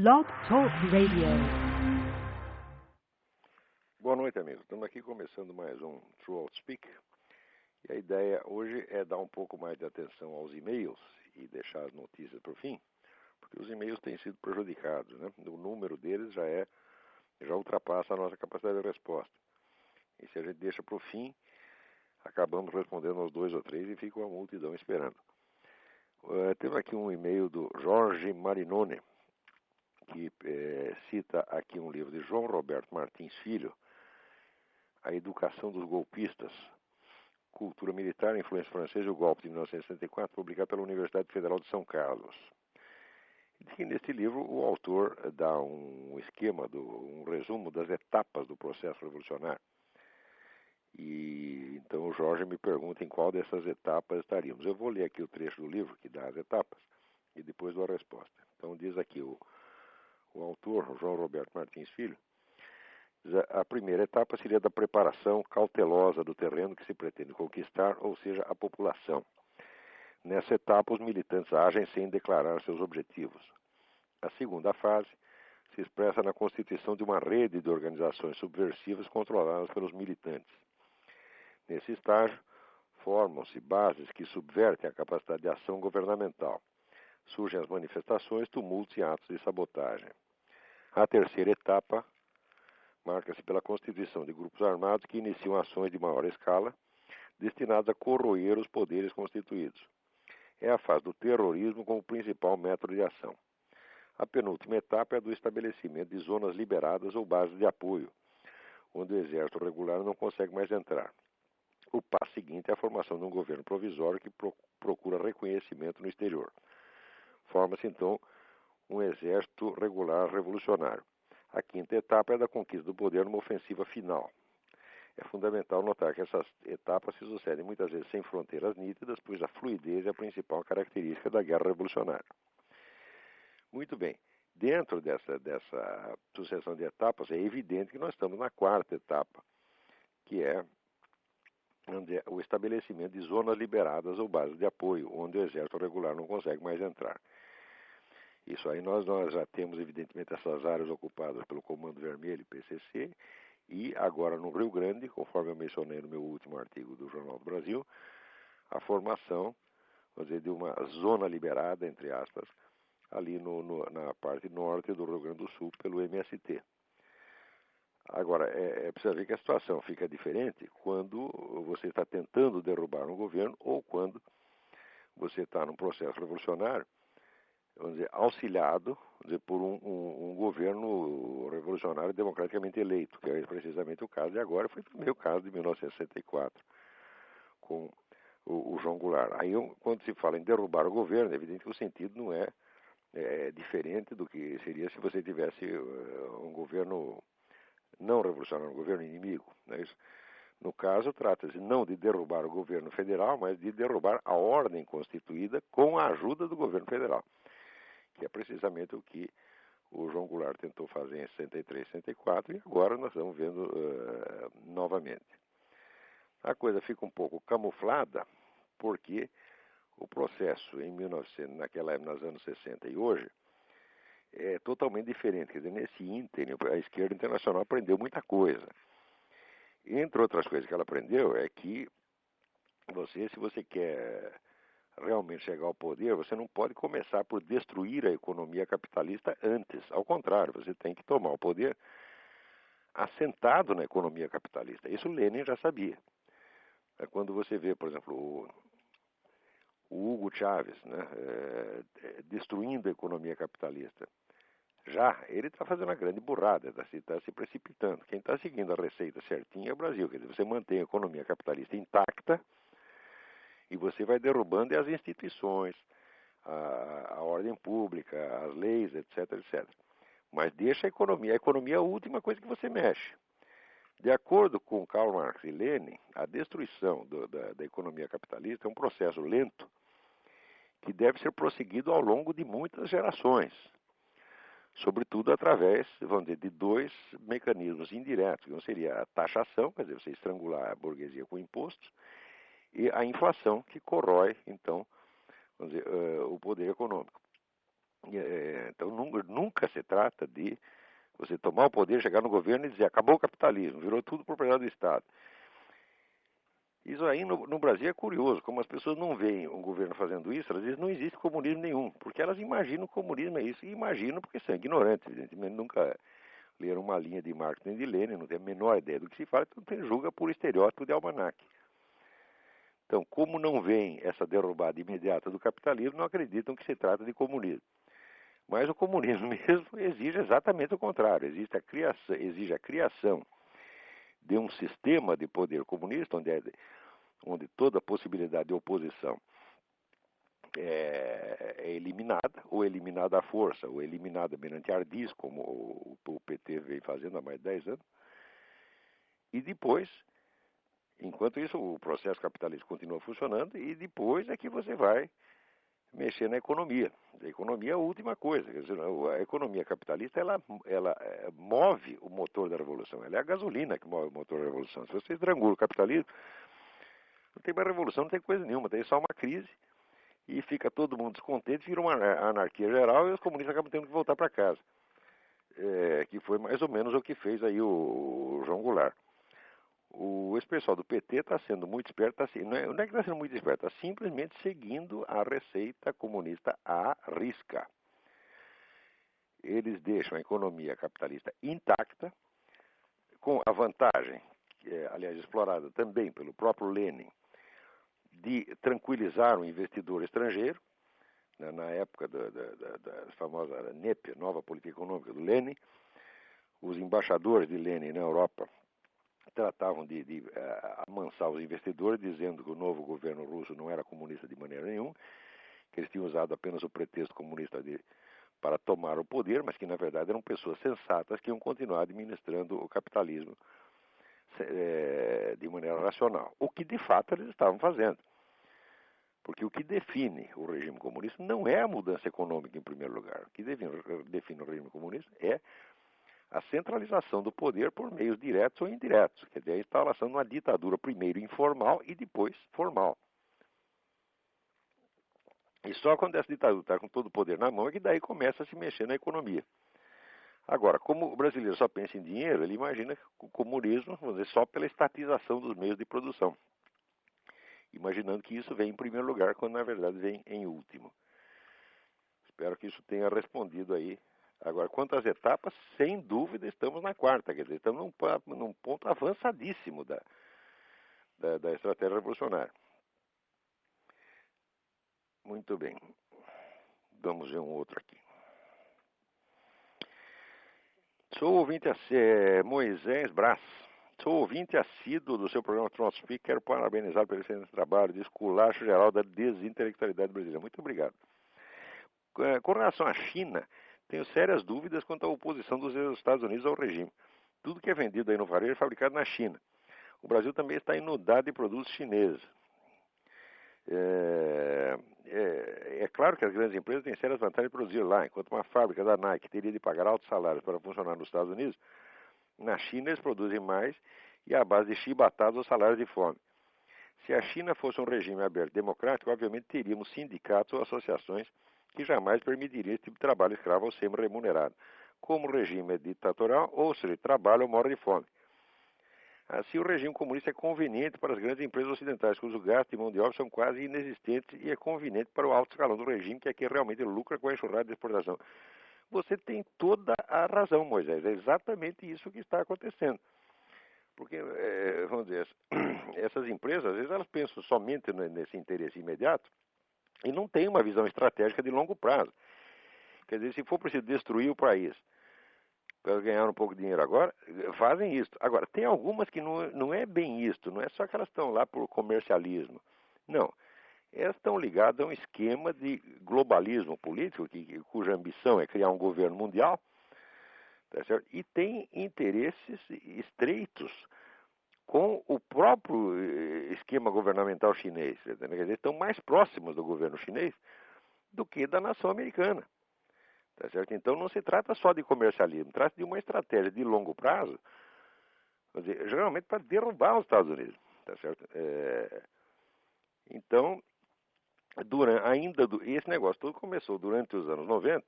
Blog Talk Radio. Boa noite, amigos. Estamos aqui começando mais um True Outspeak. E a ideia hoje é dar um pouco mais de atenção aos e-mails e deixar as notícias para o fim, porque os e-mails têm sido prejudicados, né? O número deles já ultrapassa a nossa capacidade de resposta. E se a gente deixa para o fim, acabamos respondendo aos 2 ou 3 e fica uma multidão esperando. Temos aqui um e-mail do Jorge Marinoni, que cita aqui um livro de João Roberto Martins Filho, A Educação dos Golpistas, Cultura Militar, Influência Francesa e o Golpe de 1964, publicado pela Universidade Federal de São Carlos. E neste livro o autor dá um esquema, um resumo das etapas do processo revolucionário. E então o Jorge me pergunta em qual dessas etapas estaríamos. Eu vou ler aqui o trecho do livro que dá as etapas e depois dou a resposta. Então diz aqui o autor, o João Roberto Martins Filho, a primeira etapa seria da preparação cautelosa do terreno que se pretende conquistar, ou seja, a população. Nessa etapa, os militantes agem sem declarar seus objetivos. A segunda fase se expressa na constituição de uma rede de organizações subversivas controladas pelos militantes. Nesse estágio, formam-se bases que subvertem a capacidade de ação governamental. Surgem as manifestações, tumultos e atos de sabotagem. A terceira etapa marca-se pela constituição de grupos armados que iniciam ações de maior escala, destinadas a corroer os poderes constituídos. É a fase do terrorismo como principal método de ação. A penúltima etapa é a do estabelecimento de zonas liberadas ou bases de apoio, onde o exército regular não consegue mais entrar. O passo seguinte é a formação de um governo provisório que procura reconhecimento no exterior. Forma-se, então, um exército regular revolucionário. A quinta etapa é da conquista do poder numa ofensiva final. É fundamental notar que essas etapas se sucedem muitas vezes sem fronteiras nítidas, pois a fluidez é a principal característica da guerra revolucionária. Muito bem. Dentro dessa sucessão de etapas, é evidente que nós estamos na quarta etapa, que é o estabelecimento de zonas liberadas ou bases de apoio, onde o exército regular não consegue mais entrar. Isso aí nós já temos, evidentemente, essas áreas ocupadas pelo Comando Vermelho e PCC, e agora no Rio Grande, conforme eu mencionei no meu último artigo do Jornal do Brasil, a formação, vamos dizer, de uma zona liberada, entre aspas, ali na parte norte do Rio Grande do Sul pelo MST. Agora, precisa ver que a situação fica diferente quando você está tentando derrubar um governo ou quando você está num processo revolucionário, vamos dizer, auxiliado, vamos dizer, por um governo revolucionário democraticamente eleito, que é precisamente o caso de agora, foi também o caso de 1964, com o João Goulart. Aí, quando se fala em derrubar o governo, é evidente que o sentido não é diferente do que seria se você tivesse um governo não revolucionário, um governo inimigo. Não é isso? No caso, trata-se não de derrubar o governo federal, mas de derrubar a ordem constituída com a ajuda do governo federal, que é precisamente o que o João Goulart tentou fazer em 63, 64, e agora nós estamos vendo novamente. A coisa fica um pouco camuflada, porque o processo em 1900, naquela época, nos anos 60 e hoje, é totalmente diferente. Quer dizer, nesse ínterim, a esquerda internacional aprendeu muita coisa. Entre outras coisas que ela aprendeu é que se você quer realmente chegar ao poder, você não pode começar por destruir a economia capitalista antes. Ao contrário, você tem que tomar o poder assentado na economia capitalista. Isso Lenin já sabia. Quando você vê, por exemplo, o Hugo Chávez, né, destruindo a economia capitalista, ele está fazendo uma grande burrada, está se precipitando. Quem está seguindo a receita certinha é o Brasil. Quer dizer, você mantém a economia capitalista intacta e você vai derrubando as instituições, a ordem pública, as leis, etc, etc. Mas deixa a economia. A economia é a última coisa que você mexe. De acordo com Karl Marx e Lenin, a destruição da economia capitalista é um processo lento que deve ser prosseguido ao longo de muitas gerações. Sobretudo através, vamos dizer, de 2 mecanismos indiretos. Um seria a taxação, quer dizer, você estrangular a burguesia com impostos, e a inflação, que corrói, então, vamos dizer, o poder econômico. Então, nunca nunca se trata de você tomar o poder, chegar no governo e dizer acabou o capitalismo, virou tudo propriedade do Estado. Isso aí no Brasil é curioso, como as pessoas não veem um governo fazendo isso, às vezes não existe comunismo nenhum, porque elas imaginam o comunismo é isso, e imaginam porque são ignorantes, evidentemente nunca leram uma linha de Marx nem de Lenin, não tem a menor ideia do que se fala, então julga por estereótipo de almanaque. Então, como não veem essa derrubada imediata do capitalismo, não acreditam que se trata de comunismo. Mas o comunismo mesmo exige exatamente o contrário, exige a criação de um sistema de poder comunista, onde toda possibilidade de oposição é eliminada, ou eliminada à força, ou eliminada mediante ardis, como o PT vem fazendo há mais de 10 anos. E depois, enquanto isso, o processo capitalista continua funcionando, e depois é que você vai mexer na economia. A economia é a última coisa. Quer dizer, a economia capitalista, ela move o motor da revolução. Ela é a gasolina que move o motor da revolução. Se você estrangula o capitalismo, não tem mais revolução, não tem coisa nenhuma. Tem só uma crise e fica todo mundo descontente, vira uma anarquia geral e os comunistas acabam tendo que voltar para casa. Que foi mais ou menos o que fez aí o João Goulart. Esse pessoal do PT está sendo muito esperto, não é que está sendo muito esperto, está simplesmente seguindo a receita comunista à risca. Eles deixam a economia capitalista intacta, com a vantagem, que é, aliás, explorada também pelo próprio Lenin, de tranquilizar o investidor estrangeiro, né, na época da famosa NEP, Nova Política Econômica do Lenin. Os embaixadores de Lenin na Europa tratavam de amansar os investidores, dizendo que o novo governo russo não era comunista de maneira nenhuma, que eles tinham usado apenas o pretexto comunista para tomar o poder, mas que na verdade eram pessoas sensatas que iam continuar administrando o capitalismo de maneira racional. O que de fato eles estavam fazendo. Porque o que define o regime comunista não é a mudança econômica em primeiro lugar. O que define o regime comunista é a centralização do poder por meios diretos ou indiretos. Quer dizer, a instalação de uma ditadura primeiro informal e depois formal. E só quando essa ditadura está com todo o poder na mão é que daí começa a se mexer na economia. Agora, como o brasileiro só pensa em dinheiro, ele imagina o comunismo, vamos dizer, só pela estatização dos meios de produção. Imaginando que isso vem em primeiro lugar, quando na verdade vem em último. Espero que isso tenha respondido aí. Agora, quanto às etapas, sem dúvida estamos na quarta, quer dizer, estamos num ponto avançadíssimo da estratégia revolucionária. Muito bem. Vamos ver um outro aqui. Sou ouvinte Moisés Brás. Sou ouvinte assíduo do seu programa Transpeak. Quero parabenizar pelo excelente trabalho de esculacho geral da desintelectualidade brasileira. Muito obrigado. Com relação à China, tenho sérias dúvidas quanto à oposição dos Estados Unidos ao regime. Tudo que é vendido aí no varejo é fabricado na China. O Brasil também está inundado de produtos chineses. É claro que as grandes empresas têm sérias vantagens de produzir lá, enquanto uma fábrica da Nike teria de pagar altos salários para funcionar nos Estados Unidos, na China eles produzem mais e à base de chibatadas ou salários de fome. Se a China fosse um regime aberto e democrático, obviamente teríamos sindicatos ou associações que jamais permitiriam esse tipo de trabalho escravo ou semi-remunerado. Como o regime é ditatorial, ou seja, trabalha ou mora de fome. Assim, o regime comunista é conveniente para as grandes empresas ocidentais, cujos gastos de mão de obra são quase inexistentes, e é conveniente para o alto escalão do regime, que aqui realmente lucra com a enxurrada de exportação. Você tem toda a razão, Moisés. É exatamente isso que está acontecendo. Porque, vamos dizer, essas empresas, às vezes, elas pensam somente nesse interesse imediato e não têm uma visão estratégica de longo prazo. Quer dizer, se for preciso destruir o país para ganhar um pouco de dinheiro agora, fazem isso. Agora, tem algumas que não é bem isto, não é só que elas estão lá por comercialismo. Não. Elas estão ligadas a um esquema de globalismo político, cuja ambição é criar um governo mundial, tá certo? E tem interesses estreitos com o próprio esquema governamental chinês. Quer dizer, estão mais próximos do governo chinês do que da nação americana. Tá certo? Então não se trata só de comercialismo, trata de uma estratégia de longo prazo, quer dizer, geralmente para derrubar os Estados Unidos. Tá certo? Então, esse negócio todo começou durante os anos 90,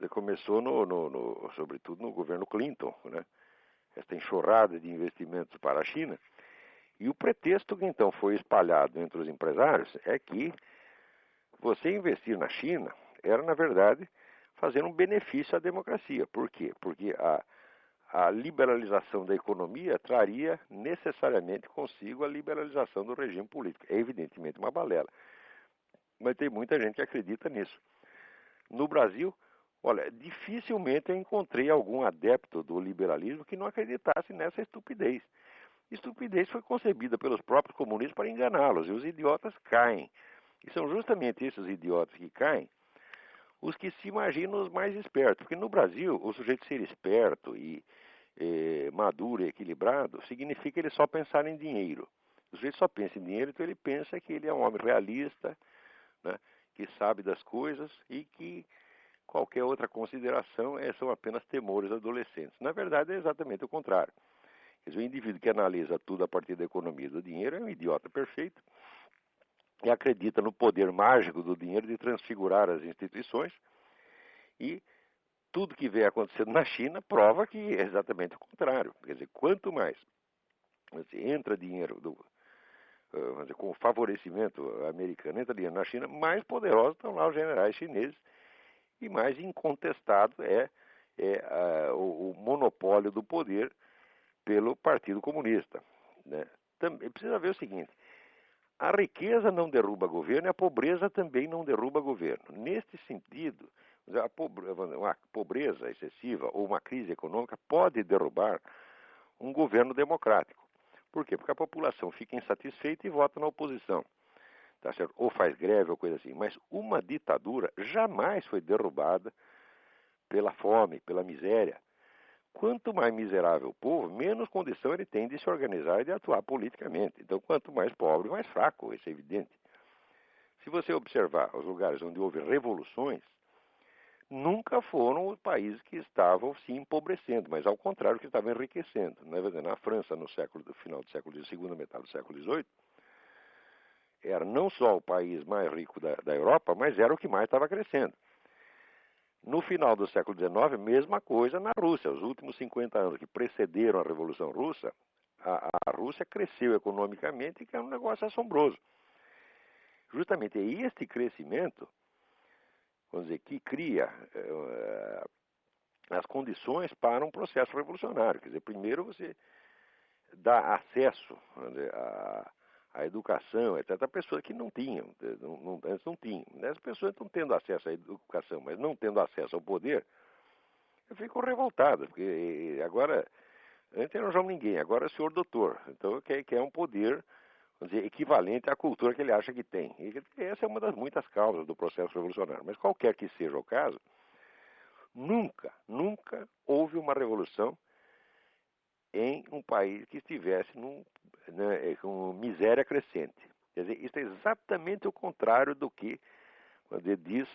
Começou, sobretudo, no governo Clinton, né? Esta enxurrada de investimentos para a China. E o pretexto que então foi espalhado entre os empresários é que você investir na China era, na verdade, fazer um benefício à democracia. Por quê? Porque a liberalização da economia traria necessariamente consigo a liberalização do regime político. É evidentemente uma balela. Mas tem muita gente que acredita nisso. No Brasil, olha, dificilmente eu encontrei algum adepto do liberalismo que não acreditasse nessa estupidez. Estupidez foi concebida pelos próprios comunistas para enganá-los, e os idiotas caem. E são justamente esses idiotas que caem os que se imaginam os mais espertos. Porque no Brasil, o sujeito ser esperto e maduro e equilibrado significa ele só pensar em dinheiro. O sujeito só pensa em dinheiro, então ele pensa que ele é um homem realista, né, que sabe das coisas e que qualquer outra consideração são apenas temores adolescentes. Na verdade, é exatamente o contrário. Quer dizer, o indivíduo que analisa tudo a partir da economia do dinheiro é um idiota perfeito e acredita no poder mágico do dinheiro de transfigurar as instituições, e tudo que vem acontecendo na China prova que é exatamente o contrário. Quer dizer, quanto mais entra dinheiro com o favorecimento americano, entra dinheiro na China, mais poderosos estão lá os generais chineses e mais incontestado é o monopólio do poder pelo Partido Comunista, né? Também precisa ver o seguinte: a riqueza não derruba governo e a pobreza também não derruba governo. Neste sentido, uma pobreza excessiva ou uma crise econômica pode derrubar um governo democrático. Por quê? Porque a população fica insatisfeita e vota na oposição. Tá certo? Ou faz greve ou coisa assim. Mas uma ditadura jamais foi derrubada pela fome, pela miséria. Quanto mais miserável o povo, menos condição ele tem de se organizar e de atuar politicamente. Então, quanto mais pobre, mais fraco, isso é evidente. Se você observar os lugares onde houve revoluções, nunca foram os países que estavam se empobrecendo, mas ao contrário, que estavam enriquecendo. Na França, no final do século XIX, segunda metade do século XVIII, era não só o país mais rico da Europa, mas era o que mais estava crescendo. No final do século XIX, mesma coisa na Rússia. Os últimos 50 anos que precederam a Revolução Russa, a Rússia cresceu economicamente, que é um negócio assombroso. Justamente é este crescimento, vamos dizer, que cria as condições para um processo revolucionário. Quer dizer, primeiro você dá acesso, vamos dizer, à educação, etc., a pessoas que não tinham, antes não tinham. As pessoas estão tendo acesso à educação, mas não tendo acesso ao poder, ficam revoltadas, porque agora, antes não João ninguém, agora é o senhor doutor. Então quer um poder, vamos dizer, equivalente à cultura que ele acha que tem. E essa é uma das muitas causas do processo revolucionário. Mas qualquer que seja o caso, nunca houve uma revolução em um país que estivesse com miséria crescente. Quer dizer, isso é exatamente o contrário do que diz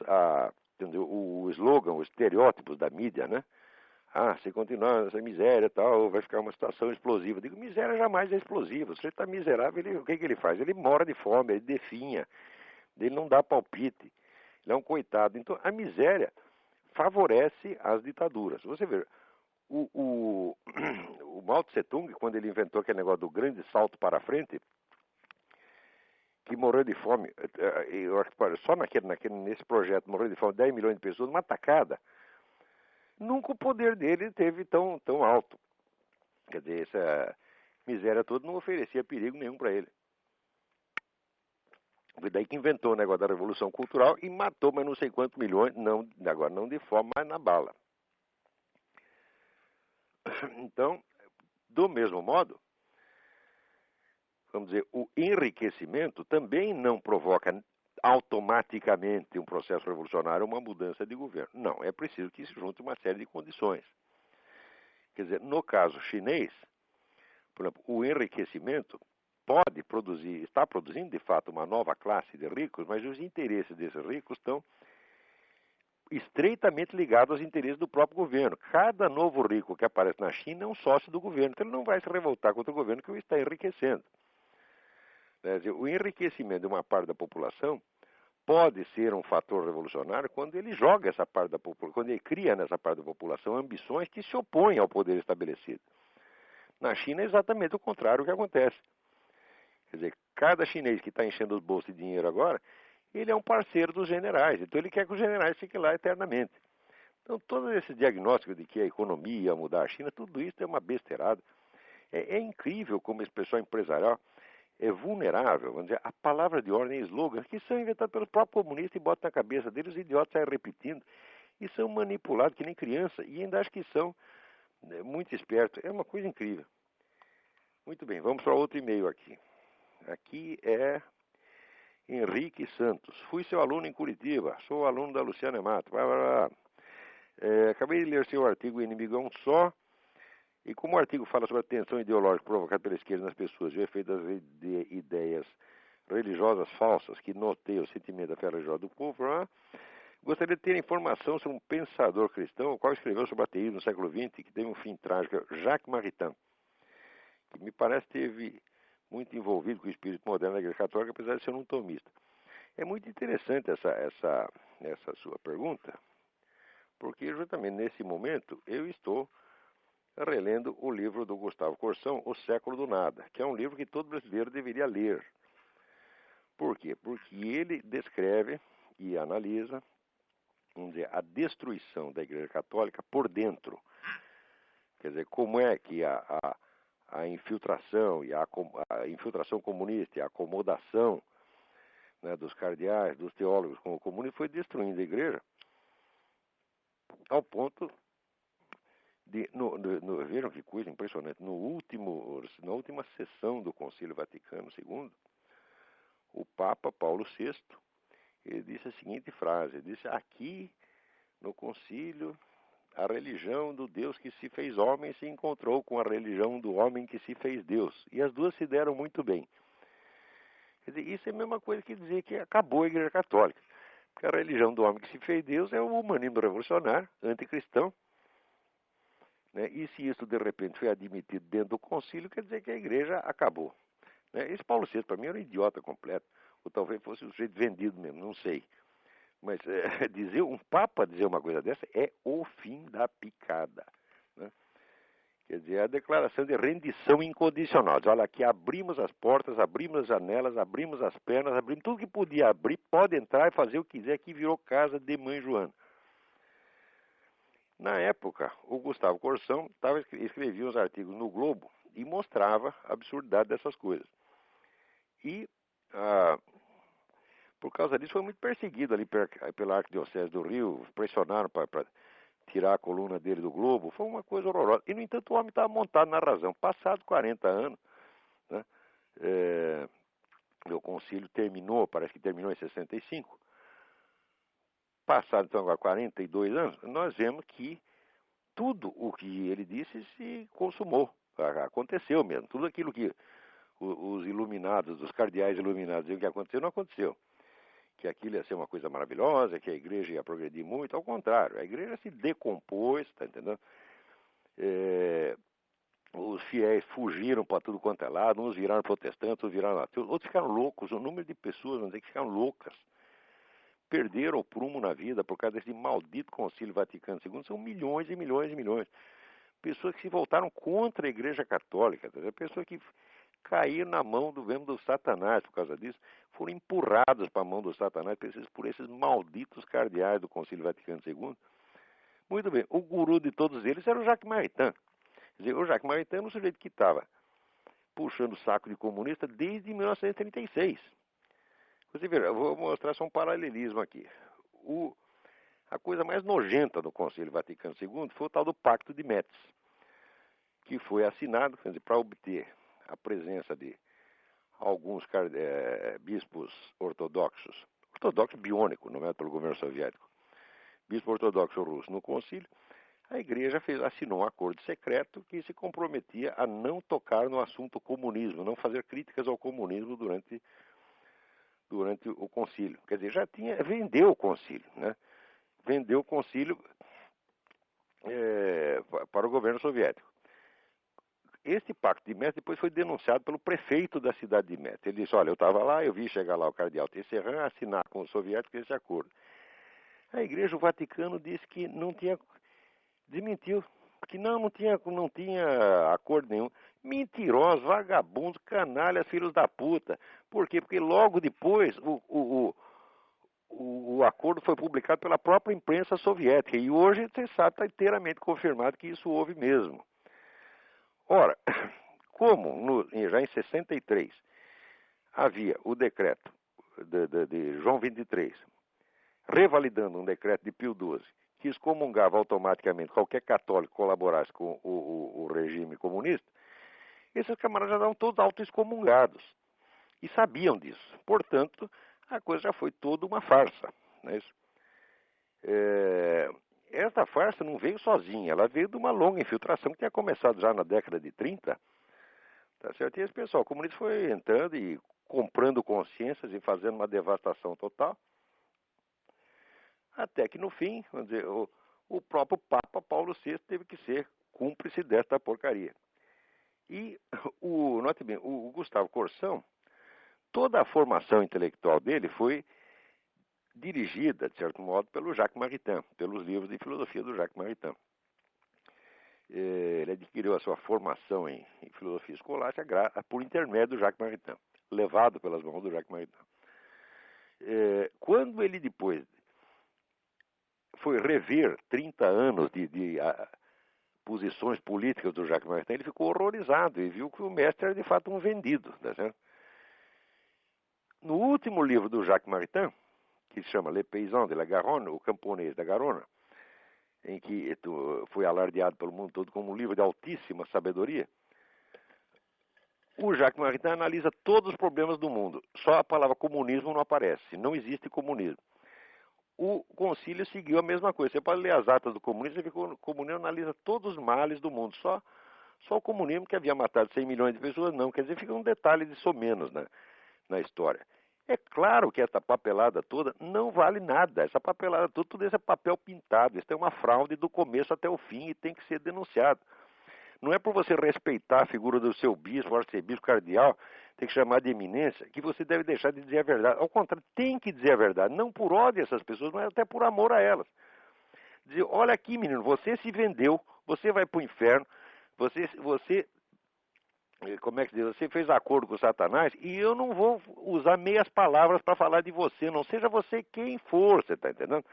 o slogan, os estereótipos da mídia, né? Se continuar nessa miséria e tal, vai ficar uma situação explosiva. Eu digo, miséria jamais é explosiva. Se ele está miserável, o que ele faz? Ele mora de fome, ele definha, ele não dá palpite, ele é um coitado. Então, a miséria favorece as ditaduras. Você vê, o Mao Tse Tung, quando ele inventou aquele negócio do grande salto para a frente, que morreu de fome, eu acho que só nesse projeto morreu de fome 10 milhões de pessoas, numa tacada, nunca o poder dele teve tão alto. Quer dizer, essa miséria toda não oferecia perigo nenhum para ele. Foi daí que inventou o negócio da Revolução Cultural e matou mais não sei quantos milhões, agora não de fome, mas na bala. Então, do mesmo modo, vamos dizer, o enriquecimento também não provoca automaticamente um processo revolucionário, uma mudança de governo. Não, é preciso que se junte uma série de condições. Quer dizer, no caso chinês, por exemplo, o enriquecimento está produzindo de fato uma nova classe de ricos, mas os interesses desses ricos estão estreitamente ligados aos interesses do próprio governo. Cada novo rico que aparece na China é um sócio do governo, então ele não vai se revoltar contra o governo que o está enriquecendo. Quer dizer, o enriquecimento de uma parte da população pode ser um fator revolucionário quando ele joga essa parte da população, quando ele cria nessa parte da população ambições que se opõem ao poder estabelecido. Na China é exatamente o contrário que acontece. Quer dizer, cada chinês que está enchendo os bolsos de dinheiro agora, ele é um parceiro dos generais, então ele quer que os generais fiquem lá eternamente. Então, todo esse diagnóstico de que a economia ia mudar a China, tudo isso é uma besteirada. É incrível como esse pessoal empresarial é vulnerável, vamos dizer, a palavra de ordem e slogans que são inventados pelos próprios comunistas e botam na cabeça deles, os idiotas saem repetindo e são manipulados que nem criança e ainda acham que são muito espertos. É uma coisa incrível. Muito bem, vamos para outro e-mail aqui. Aqui é Henrique Santos. Fui seu aluno em Curitiba, sou aluno da Luciana Mato. Acabei de ler seu artigo O Inimigo é um Só. E como o artigo fala sobre a tensão ideológica provocada pela esquerda nas pessoas e o efeito das ideias religiosas falsas que noteiam o sentimento da fé religiosa do povo, gostaria de ter informação sobre um pensador cristão, o qual escreveu sobre ateísmo no século XX, que teve um fim trágico, Jacques Maritain, que me parece teve muito envolvido com o espírito moderno da Igreja Católica, apesar de ser um tomista. É muito interessante essa sua pergunta, porque justamente nesse momento eu estou relendo o livro do Gustavo Corsão, O Século do Nada, que é um livro que todo brasileiro deveria ler. Por quê? Porque ele descreve e analisa, vamos dizer, a destruição da Igreja Católica por dentro. Quer dizer, como é que a infiltração e a infiltração comunista e a acomodação, né, dos cardeais, dos teólogos com o comunismo foi destruindo a Igreja ao ponto vejam que coisa impressionante. Na última sessão do Concílio Vaticano II, o Papa Paulo VI, ele disse a seguinte frase, ele disse: aqui no concílio a religião do Deus que se fez homem se encontrou com a religião do homem que se fez Deus. E as duas se deram muito bem. Quer dizer, isso é a mesma coisa que dizer que acabou a Igreja Católica. Porque a religião do homem que se fez Deus é o humanismo revolucionário, anticristão. E se isso de repente foi admitido dentro do concílio, quer dizer que a igreja acabou. Esse Paulo VI, para mim, era um idiota completo. Ou talvez fosse um sujeito vendido mesmo, não sei. Mas dizer um papa dizer uma coisa dessa é o fim da picada. Né? Quer dizer, é a declaração de rendição incondicional. Diz, olha, aqui abrimos as portas, abrimos as janelas, abrimos as pernas, abrimos tudo que podia abrir, pode entrar e fazer o que quiser, aqui virou casa de mãe Joana. Na época, o Gustavo Corsão escrevia uns artigos no Globo e mostrava a absurdidade dessas coisas. E, por causa disso, foi muito perseguido ali pela Arquidiocese do Rio, pressionaram para tirar a coluna dele do Globo, foi uma coisa horrorosa. E, no entanto, o homem estava montado na razão. Passados 40 anos, né, o concílio terminou, parece que terminou em 65, passado então agora 42 anos, nós vemos que tudo o que ele disse se consumou, aconteceu mesmo. Tudo aquilo que os iluminados, os cardeais iluminados diziam que aconteceu, não aconteceu. Que aquilo ia ser uma coisa maravilhosa, que a igreja ia progredir muito, ao contrário, a igreja se decompôs, tá entendendo? Os fiéis fugiram para tudo quanto é lado, uns viraram protestantes, outros viraram ateus, outros ficaram loucos, o número de pessoas, vamos dizer, que ficaram loucas. Perderam o prumo na vida por causa desse maldito Concílio Vaticano II, são milhões e milhões e milhões. Pessoas que se voltaram contra a Igreja Católica, tá? Pessoas que caíram na mão do Satanás por causa disso, foram empurradas para a mão do Satanás por esses malditos cardeais do Concílio Vaticano II. Muito bem, o guru de todos eles era o Jacques Maritain. Quer dizer, o Jacques Maritain era um sujeito que estava puxando o saco de comunista desde 1936. Você vê, eu vou mostrar só um paralelismo aqui. A coisa mais nojenta do Concílio Vaticano II foi o tal do Pacto de Metz, que foi assinado para obter a presença de alguns bispos ortodoxos biônicos, nomeados pelo governo soviético, bispo ortodoxo russo no concílio. A igreja assinou um acordo secreto que se comprometia a não tocar no assunto comunismo, não fazer críticas ao comunismo durante o concílio. Quer dizer, vendeu o concílio, né? Vendeu o concílio para o governo soviético. Este pacto de Metz depois foi denunciado pelo prefeito da cidade de Metz. Ele disse, olha, eu estava lá, eu vi chegar lá o cardeal Tisserand assinar com os soviéticos esse acordo. A Igreja, o Vaticano, disse que não tinha, desmentiu, que não tinha acordo nenhum. Mentirosos, vagabundos, canalhas, filhos da puta. Por quê? Porque logo depois o acordo foi publicado pela própria imprensa soviética. E hoje, você sabe, está inteiramente confirmado que isso houve mesmo. Ora, como já em 63 havia o decreto de João 23, revalidando um decreto de Pio XII, que excomungava automaticamente qualquer católico que colaborasse com o regime comunista, esses camaradas já estavam todos auto-excomungados e sabiam disso. Portanto, a coisa já foi toda uma farsa. Não é isso? Esta farsa não veio sozinha, ela veio de uma longa infiltração que tinha começado já na década de 30. Tá certo? E esse pessoal comunista foi entrando e comprando consciências e fazendo uma devastação total. Até que no fim, vamos dizer, o próprio Papa Paulo VI teve que ser cúmplice desta porcaria. E note bem, o Gustavo Corsão, toda a formação intelectual dele foi dirigida, de certo modo, pelo Jacques Maritain, pelos livros de filosofia do Jacques Maritain. Ele adquiriu a sua formação em filosofia escolástica por intermédio do Jacques Maritain, levado pelas mãos do Jacques Maritain. Quando ele depois foi rever 30 anos de posições políticas do Jacques Maritain, ele ficou horrorizado e viu que o mestre era de fato um vendido. Tá certo? No último livro do Jacques Maritain, que se chama Les Paysans de la Garonne, o camponês da Garona, em que foi alardeado pelo mundo todo como um livro de altíssima sabedoria, o Jacques Maritain analisa todos os problemas do mundo. Só a palavra comunismo não aparece, não existe comunismo. O concílio seguiu a mesma coisa. Você pode ler as atas do comunismo e ver que o comunismo analisa todos os males do mundo. Só o comunismo, que havia matado 100 milhões de pessoas, não. Quer dizer, fica um detalhe de somenos na história. É claro que essa papelada toda não vale nada. Essa papelada toda, tudo isso é papel pintado. Isso é uma fraude do começo até o fim e tem que ser denunciado. Não é por você respeitar a figura do seu bispo, arcebispo, cardeal, tem que chamar de eminência, que você deve deixar de dizer a verdade. Ao contrário, tem que dizer a verdade. Não por ódio a essas pessoas, mas até por amor a elas. Dizer, olha aqui, menino, você se vendeu, você vai para o inferno, você, como é que diz? Você fez acordo com Satanás e eu não vou usar meias palavras para falar de você, não seja você quem for, você está entendendo?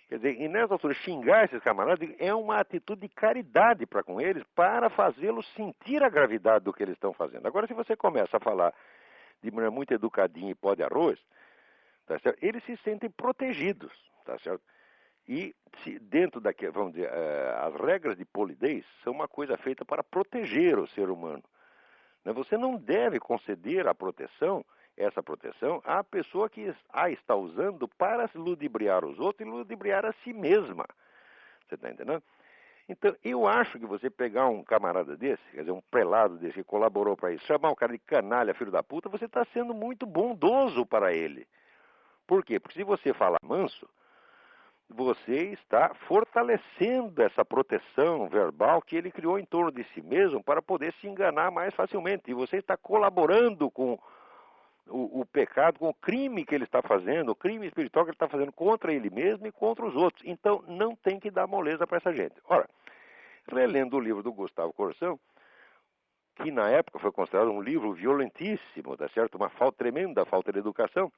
Quer dizer, e nessa altura, xingar esses camaradas é uma atitude de caridade para com eles, para fazê-los sentir a gravidade do que eles estão fazendo. Agora, se você começa a falar de maneira muito educadinha e pó de arroz, tá certo? Eles se sentem protegidos, tá certo? E dentro daquilo, vamos dizer, as regras de polidez são uma coisa feita para proteger o ser humano. Você não deve conceder essa proteção à pessoa que a está usando para ludibriar os outros e ludibriar a si mesma. Você está entendendo? Então, eu acho que você pegar um camarada desse, quer dizer, um prelado desse que colaborou para isso, chamar o cara de canalha, filho da puta, você está sendo muito bondoso para ele. Por quê? Porque se você falar manso, você está fortalecendo essa proteção verbal que ele criou em torno de si mesmo para poder se enganar mais facilmente. E você está colaborando com o pecado, com o crime que ele está fazendo, o crime espiritual que ele está fazendo contra ele mesmo e contra os outros. Então, não tem que dar moleza para essa gente. Ora, relendo o livro do Gustavo Corsão, que na época foi considerado um livro violentíssimo, tá certo? Uma tremenda falta de educação,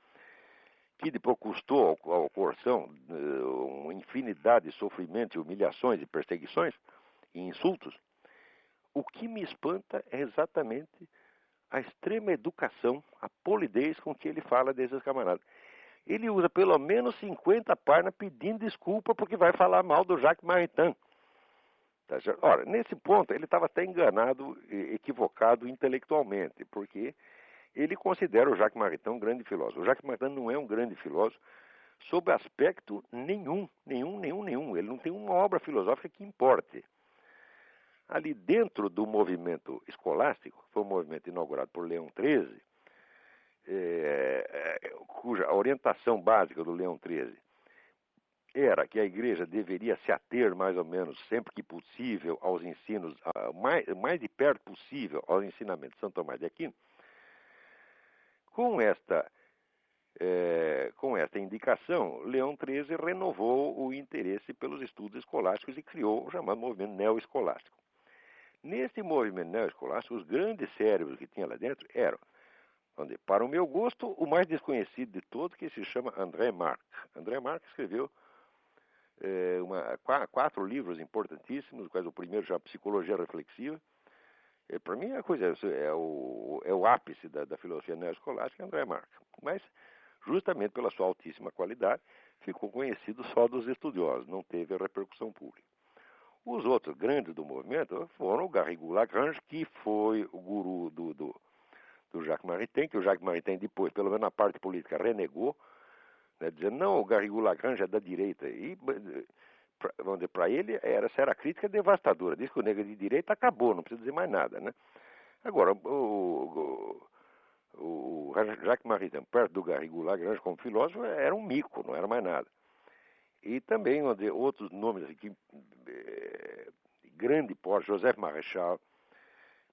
que depois custou ao Corsão uma infinidade de sofrimentos, humilhações e perseguições e insultos. O que me espanta é exatamente a extrema educação, a polidez com que ele fala desses camaradas. Ele usa pelo menos 50 páginas pedindo desculpa porque vai falar mal do Jacques Maritain. Tá certo? Ora, nesse ponto ele estava até enganado, equivocado intelectualmente, porque ele considera o Jacques Maritain um grande filósofo. O Jacques Maritain não é um grande filósofo sob aspecto nenhum. Ele não tem uma obra filosófica que importe. Ali dentro do movimento escolástico, foi um movimento inaugurado por Leão XIII, cuja orientação básica do Leão XIII era que a igreja deveria se ater mais ou menos, sempre que possível, aos ensinos, mais de perto possível aos ensinamentos de São Tomás de Aquino. Com esta indicação, Leão XIII renovou o interesse pelos estudos escolásticos e criou o chamado movimento neoescolástico. Nesse movimento neoescolástico, os grandes cérebros que tinha lá dentro eram, para o meu gosto, o mais desconhecido de todos, que se chama André Marx. André Marx escreveu 4 livros importantíssimos, quais o primeiro chama Psicologia Reflexiva. Para mim, é o ápice da filosofia neoescolástica, André Marx. Mas, justamente pela sua altíssima qualidade, ficou conhecido só dos estudiosos, não teve a repercussão pública. Os outros grandes do movimento foram o Garrigou Lagrange, que foi o guru do Jacques Maritain, que o Jacques Maritain depois, pelo menos na parte política, renegou, né, dizendo, não, o Garrigou Lagrange é da direita. E, vamos dizer, para ele, essa era a crítica devastadora. Diz que o negro de direita acabou, não precisa dizer mais nada, né? Agora, o Jacques Maritain, perto do Garrigou Lagrange como filósofo, era um mico, não era mais nada. E também outros nomes aqui, grande porte, Joseph Marechal,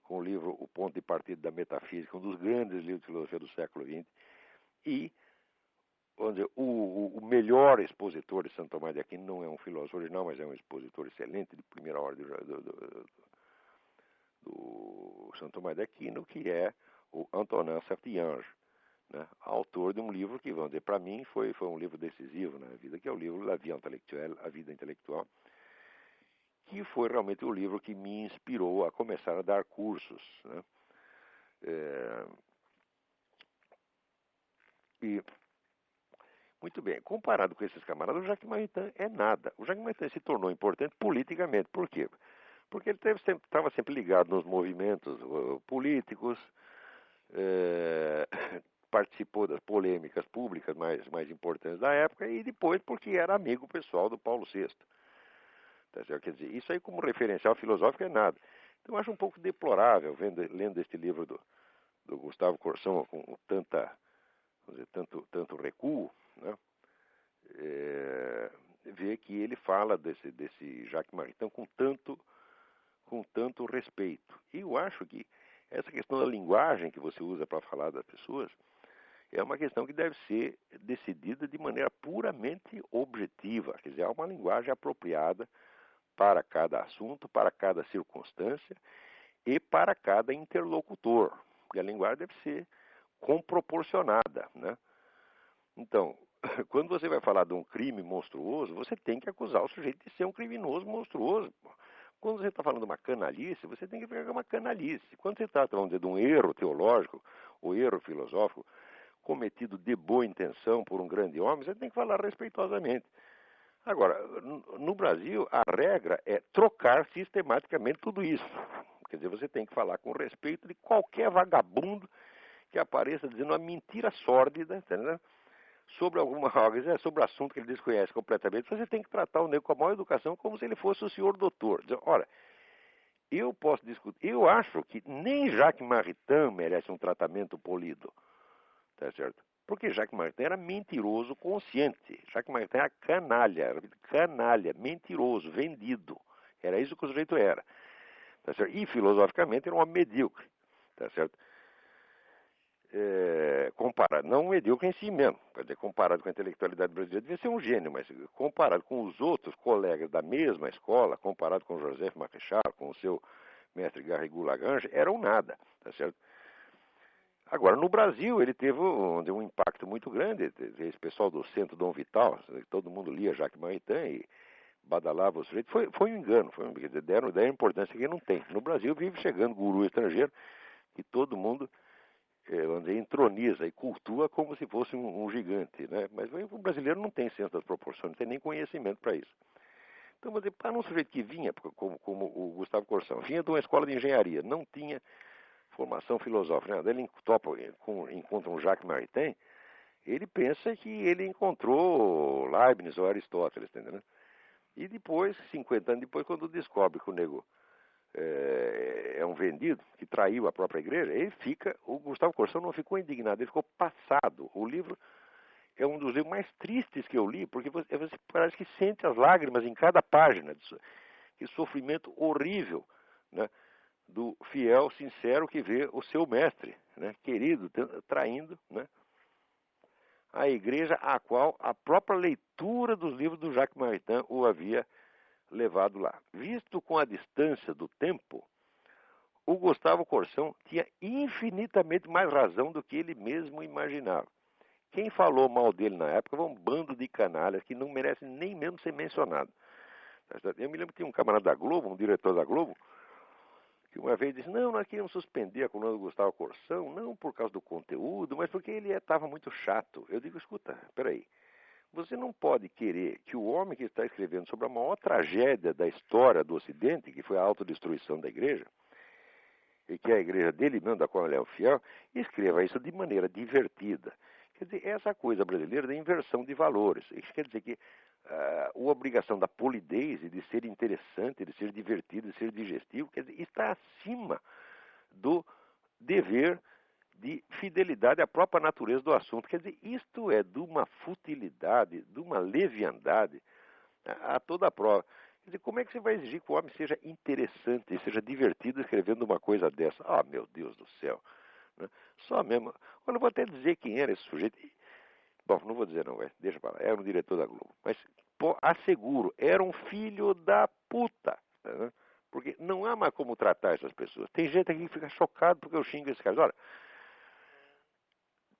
com o livro O Ponto de Partida da Metafísica, um dos grandes livros de filosofia do século XX, e onde o melhor expositor de São Tomás de Aquino não é um filósofo original, mas é um expositor excelente de primeira ordem do São Tomás de Aquino, que é o Antonin Saint-Ange, né? Autor de um livro que, vamos dizer, para mim foi um livro decisivo na vida, que é o livro La Vie Intellectuelle, A Vida Intelectual, que foi realmente o livro que me inspirou a começar a dar cursos, né? E, muito bem, comparado com esses camaradas, o Jacques Maritain é nada. O Jacques Maritain se tornou importante politicamente. Por quê? Porque ele estava sempre ligado nos movimentos políticos, participou das polêmicas públicas mais importantes da época e depois porque era amigo pessoal do Paulo VI. Tá certo? Quer dizer, isso aí como referencial filosófico é nada. Então eu acho um pouco deplorável, lendo este livro do Gustavo Corsão com tanto recuo, né? Ver que ele fala desse Jacques Maritain com tanto respeito. E eu acho que essa questão da linguagem que você usa para falar das pessoas é uma questão que deve ser decidida de maneira puramente objetiva. Quer dizer, há uma linguagem apropriada para cada assunto, para cada circunstância e para cada interlocutor. E a linguagem deve ser comproporcionada, né? Então, quando você vai falar de um crime monstruoso, você tem que acusar o sujeito de ser um criminoso monstruoso. Quando você está falando de uma canalice, você tem que pegar uma canalice. Quando você está falando de um erro teológico ou erro filosófico cometido de boa intenção por um grande homem, você tem que falar respeitosamente. Agora, no Brasil, a regra é trocar sistematicamente tudo isso. Quer dizer, você tem que falar com respeito de qualquer vagabundo que apareça dizendo uma mentira sórdida, entendeu? Sobre sobre o assunto que ele desconhece completamente. Você tem que tratar o negro com a maior educação como se ele fosse o senhor doutor. Dizer, olha, eu posso discutir, eu acho que nem Jacques Maritain merece um tratamento polido, tá certo? Porque Jacques Maritain era mentiroso consciente. Jacques Maritain era canalha, mentiroso, vendido. Era isso que o sujeito era. Tá certo? E filosoficamente era uma medíocre. Tá certo? Comparado, não medíocre em si mesmo, quer dizer, comparado com a intelectualidade brasileira, devia ser um gênio, mas comparado com os outros colegas da mesma escola, comparado com Joseph Marechal, com o seu mestre Garrigou Lagrange, era um nada, tá certo? Agora, no Brasil, ele teve um impacto muito grande. Esse pessoal do Centro Dom Vital, todo mundo lia Jacques Maritain e badalava o sujeito. Foi um engano, deram importância que não tem. No Brasil, vive chegando guru estrangeiro e todo mundo vamos dizer, entroniza e cultua como se fosse um gigante, né? Mas o brasileiro não tem senso das proporções, não tem nem conhecimento para isso. Então, vamos dizer, para um sujeito que vinha, como o Gustavo Corsão, vinha de uma escola de engenharia, não tinha formação filosófica, né? Ele encontra um Jacques Maritain, ele pensa que ele encontrou Leibniz ou Aristóteles, entendeu? E depois, 50 anos depois, quando descobre que o nego é um vendido, que traiu a própria igreja, o Gustavo Corsão não ficou indignado, ele ficou passado. O livro, é um dos livros mais tristes que eu li, porque você parece que sente as lágrimas em cada página. Que sofrimento horrível, né, do fiel sincero que vê o seu mestre, né, querido, traindo, né, a igreja a qual a própria leitura dos livros do Jacques Maritain o havia levado lá. Visto com a distância do tempo, o Gustavo Corsão tinha infinitamente mais razão do que ele mesmo imaginava. Quem falou mal dele na época foi um bando de canalhas que não merece nem mesmo ser mencionado. Eu me lembro que tinha um camarada da Globo, um diretor da Globo, que uma vez disse, não, nós queríamos suspender a coluna do Gustavo Corsão, não por causa do conteúdo, mas porque ele estava muito chato. Eu digo, escuta, peraí, você não pode querer que o homem que está escrevendo sobre a maior tragédia da história do Ocidente, que foi a autodestruição da igreja, e que é a igreja dele mesmo, da qual ele é o fiel, escreva isso de maneira divertida. Quer dizer, essa coisa brasileira da inversão de valores. Isso quer dizer que a obrigação da polidez e de ser interessante, de ser divertido, de ser digestivo, quer dizer, está acima do dever de fidelidade à própria natureza do assunto. Quer dizer, isto é de uma futilidade, de uma leviandade a toda a prova. Quer dizer, como é que você vai exigir que o homem seja interessante, seja divertido escrevendo uma coisa dessa? Ah, meu Deus do céu. Né? Só mesmo. Olha, eu vou até dizer quem era esse sujeito. Bom, não vou dizer não, deixa pra lá. Era um diretor da Globo. Mas, pô, asseguro, era um filho da puta. Né? Porque não há mais como tratar essas pessoas. Tem gente aqui que fica chocado porque eu xingo esse cara. Olha,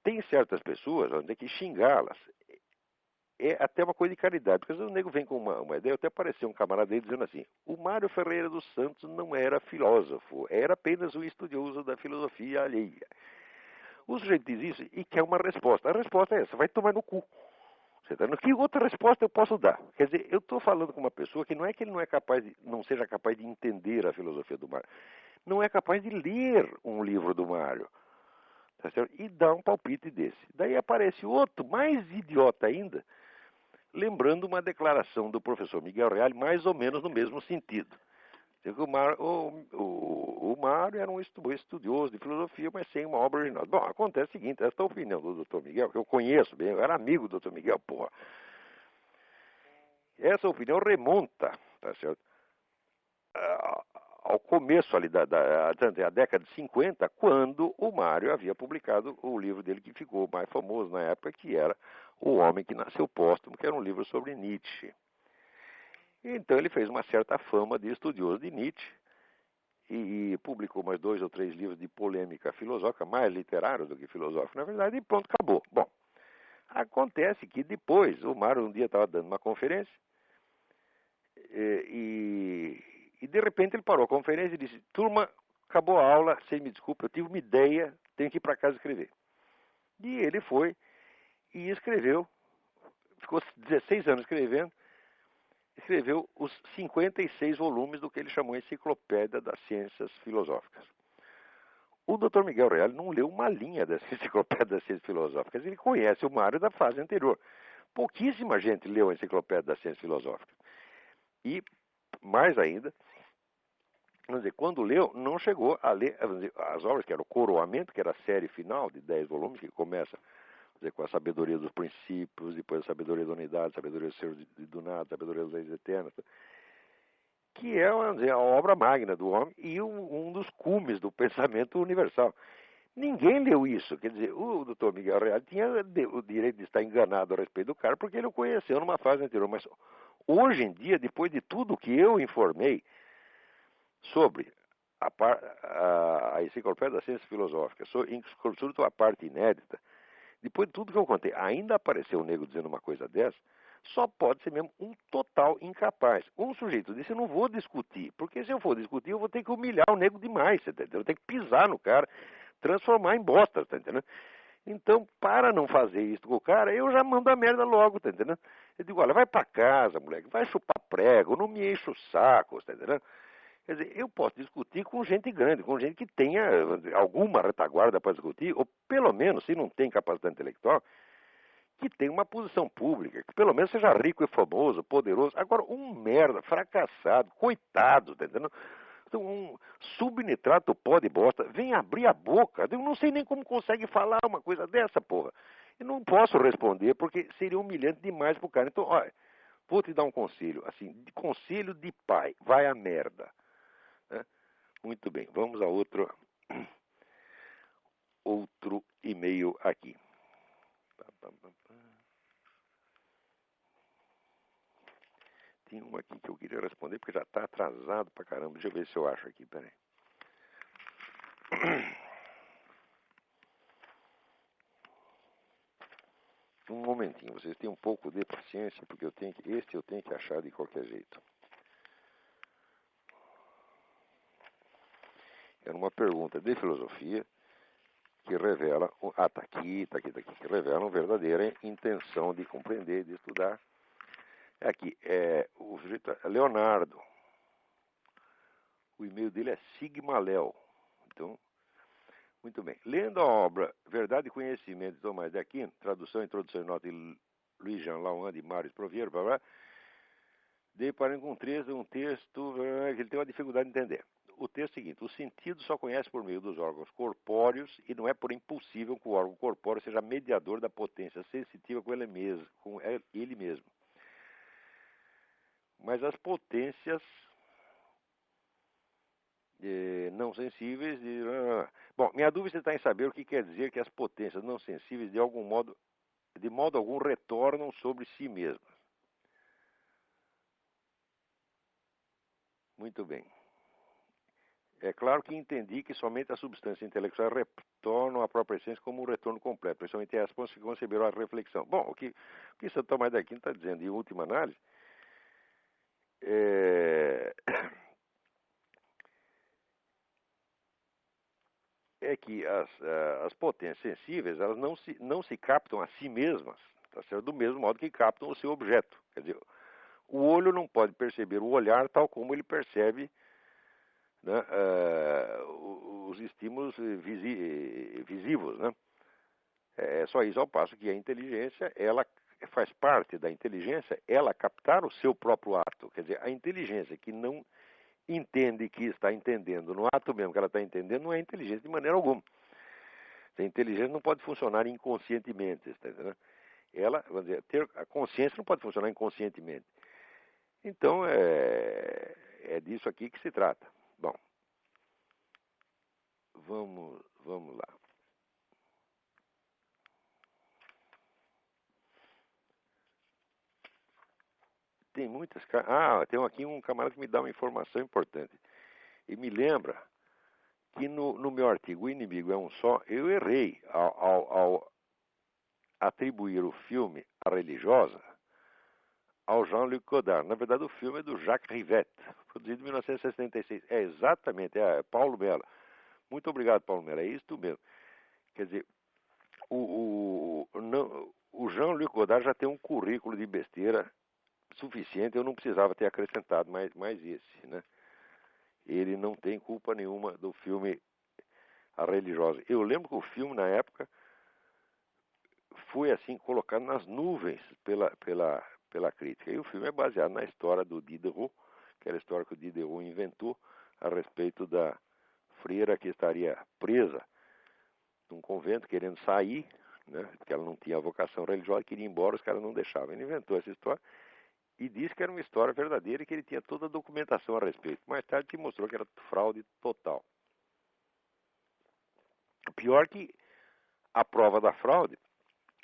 tem certas pessoas onde que xingá-las é até uma coisa de caridade. Porque às vezes o nego vem com uma ideia, até apareceu um camarada dele dizendo assim, o Mário Ferreira dos Santos não era filósofo, era apenas um estudioso da filosofia alheia. O sujeito diz isso e quer uma resposta. A resposta é essa, vai tomar no cu. Você tá? Que outra resposta eu posso dar? Quer dizer, eu estou falando com uma pessoa que não é que ele não é capaz não seja capaz de entender a filosofia do Mário. Não é capaz de ler um livro do Mário. Tá certo? E dar um palpite desse. Daí aparece outro, mais idiota ainda, lembrando uma declaração do professor Miguel Reale, mais ou menos no mesmo sentido. O Mário era um estudioso de filosofia, mas sem uma obra original. Bom, acontece o seguinte, essa opinião do Dr. Miguel, que eu conheço bem, eu era amigo do Dr. Miguel, porra. Essa opinião remonta, tá certo? Ao começo ali da década de 50, quando o Mário havia publicado o livro dele que ficou mais famoso na época, que era O Homem que Nasceu Póstumo, que era um livro sobre Nietzsche. Então ele fez uma certa fama de estudioso de Nietzsche e publicou mais 2 ou 3 livros de polêmica filosófica, mais literários do que filosóficos, na verdade, e pronto, acabou. Bom, acontece que depois o Mário um dia estava dando uma conferência e de repente ele parou a conferência e disse, turma, acabou a aula, vocês me desculpem, eu tive uma ideia, tenho que ir para casa escrever. E ele foi e escreveu, ficou 16 anos escrevendo, escreveu os 56 volumes do que ele chamou Enciclopédia das Ciências Filosóficas. O Dr. Miguel Reale não leu uma linha dessa Enciclopédia das Ciências Filosóficas. Ele conhece o Mário da fase anterior. Pouquíssima gente leu a Enciclopédia das Ciências Filosóficas. E, mais ainda, vamos dizer, quando leu, não chegou a ler dizer, as obras, que era o Coroamento, que era a série final de 10 volumes, que começa dizer, com a sabedoria dos princípios, depois a sabedoria da unidade, a sabedoria do ser do nada, a sabedoria das leis eternas, que é vamos dizer, a obra magna do homem e um dos cumes do pensamento universal. Ninguém leu isso. Quer dizer, o Dr. Miguel Reale tinha o direito de estar enganado a respeito do cara, porque ele o conheceu numa fase anterior. Mas hoje em dia, depois de tudo que eu informei sobre a Enciclopédia das Ciências Filosóficas, sobretudo a parte inédita, depois de tudo que eu contei, ainda apareceu um nego dizendo uma coisa dessa, só pode ser mesmo um total incapaz. Um sujeito disse, eu não vou discutir, porque se eu for discutir, eu vou ter que humilhar o nego demais, você tá entendendo? Eu tenho que pisar no cara, transformar em bosta, tá entendendo? Então, para não fazer isso com o cara, eu já mando a merda logo, tá entendendo? Eu digo, olha, vai pra casa, moleque, vai chupar prego, não me enche o saco, tá entendendo? Quer dizer, eu posso discutir com gente grande, com gente que tenha alguma retaguarda para discutir, ou pelo menos, se não tem capacidade intelectual, que tenha uma posição pública, que pelo menos seja rico e famoso, poderoso. Agora, um merda, fracassado, coitado, tá entendendo? Então, um subnitrato pó de bosta, vem abrir a boca, eu não sei nem como consegue falar uma coisa dessa, porra. Eu não posso responder porque seria humilhante demais pro cara. Então, olha, vou te dar um conselho, assim, conselho de pai, vai a merda. Né? Muito bem, vamos a outro e-mail aqui. Tem uma aqui que eu queria responder porque já está atrasado pra caramba. Deixa eu ver se eu acho aqui, peraí. Um momentinho, vocês têm um pouco de paciência, porque eu tenho que achar de qualquer jeito. Era uma pergunta de filosofia que revela, tá aqui, que revela uma verdadeira intenção de compreender, de estudar. Aqui, o sujeito é Leonardo. O e-mail dele é Sigmaléu. Então, muito bem. Lendo a obra Verdade e Conhecimento de Tomás de Aquino, tradução, introdução e nota de Luiz Jean Lauan de Mário Proviero, dei para encontrar um texto que ele tem uma dificuldade de entender. O texto é o seguinte: o sentido só conhece por meio dos órgãos corpóreos e não é por impossível que o órgão corpóreo seja mediador da potência sensitiva com ele mesmo. Mas as potências não sensíveis... Bom, minha dúvida está em saber o que quer dizer que as potências não sensíveis de modo algum retornam sobre si mesmas. Muito bem. É claro que entendi que somente a substância intelectual retorna à própria essência como um retorno completo, principalmente as que conceberam a reflexão. Bom, o que Santo Tomás de Aquino está dizendo, em última análise, é que as potências sensíveis, elas não se captam a si mesmas, tá certo? Do mesmo modo que captam o seu objeto. Quer dizer, o olho não pode perceber o olhar tal como ele percebe, né, os estímulos visivos, né? É só isso, ao passo que a inteligência, ela faz parte da inteligência, ela captar o seu próprio ato. Quer dizer, a inteligência que não entende que está entendendo no ato mesmo que ela está entendendo, não é inteligência de maneira alguma. A inteligência não pode funcionar inconscientemente, está entendendo? Ela, vamos dizer, a consciência não pode funcionar inconscientemente. Então, é disso aqui que se trata. Bom, vamos lá. Tem muitas... tem aqui um camarada que me dá uma informação importante. E me lembra que no meu artigo O Inimigo é um Só, eu errei ao atribuir o filme A Religiosa ao Jean-Luc Godard. Na verdade, o filme é do Jacques Rivette, produzido em 1966. É exatamente, Paulo Mello. Muito obrigado, Paulo Mello, é isso mesmo. Quer dizer, o Jean-Luc Godard já tem um currículo de besteira suficiente, eu não precisava ter acrescentado mais esse, né? Ele não tem culpa nenhuma do filme A Religiosa. Eu lembro que o filme, na época, foi assim colocado nas nuvens pela crítica. E o filme é baseado na história do Diderot, que era a história que o Diderot inventou a respeito da freira que estaria presa num convento querendo sair, né, porque ela não tinha vocação religiosa, queria ir embora, os caras não deixavam. Ele inventou essa história e disse que era uma história verdadeira e que ele tinha toda a documentação a respeito. Mais tarde te mostrou que era fraude total. Pior que a prova da fraude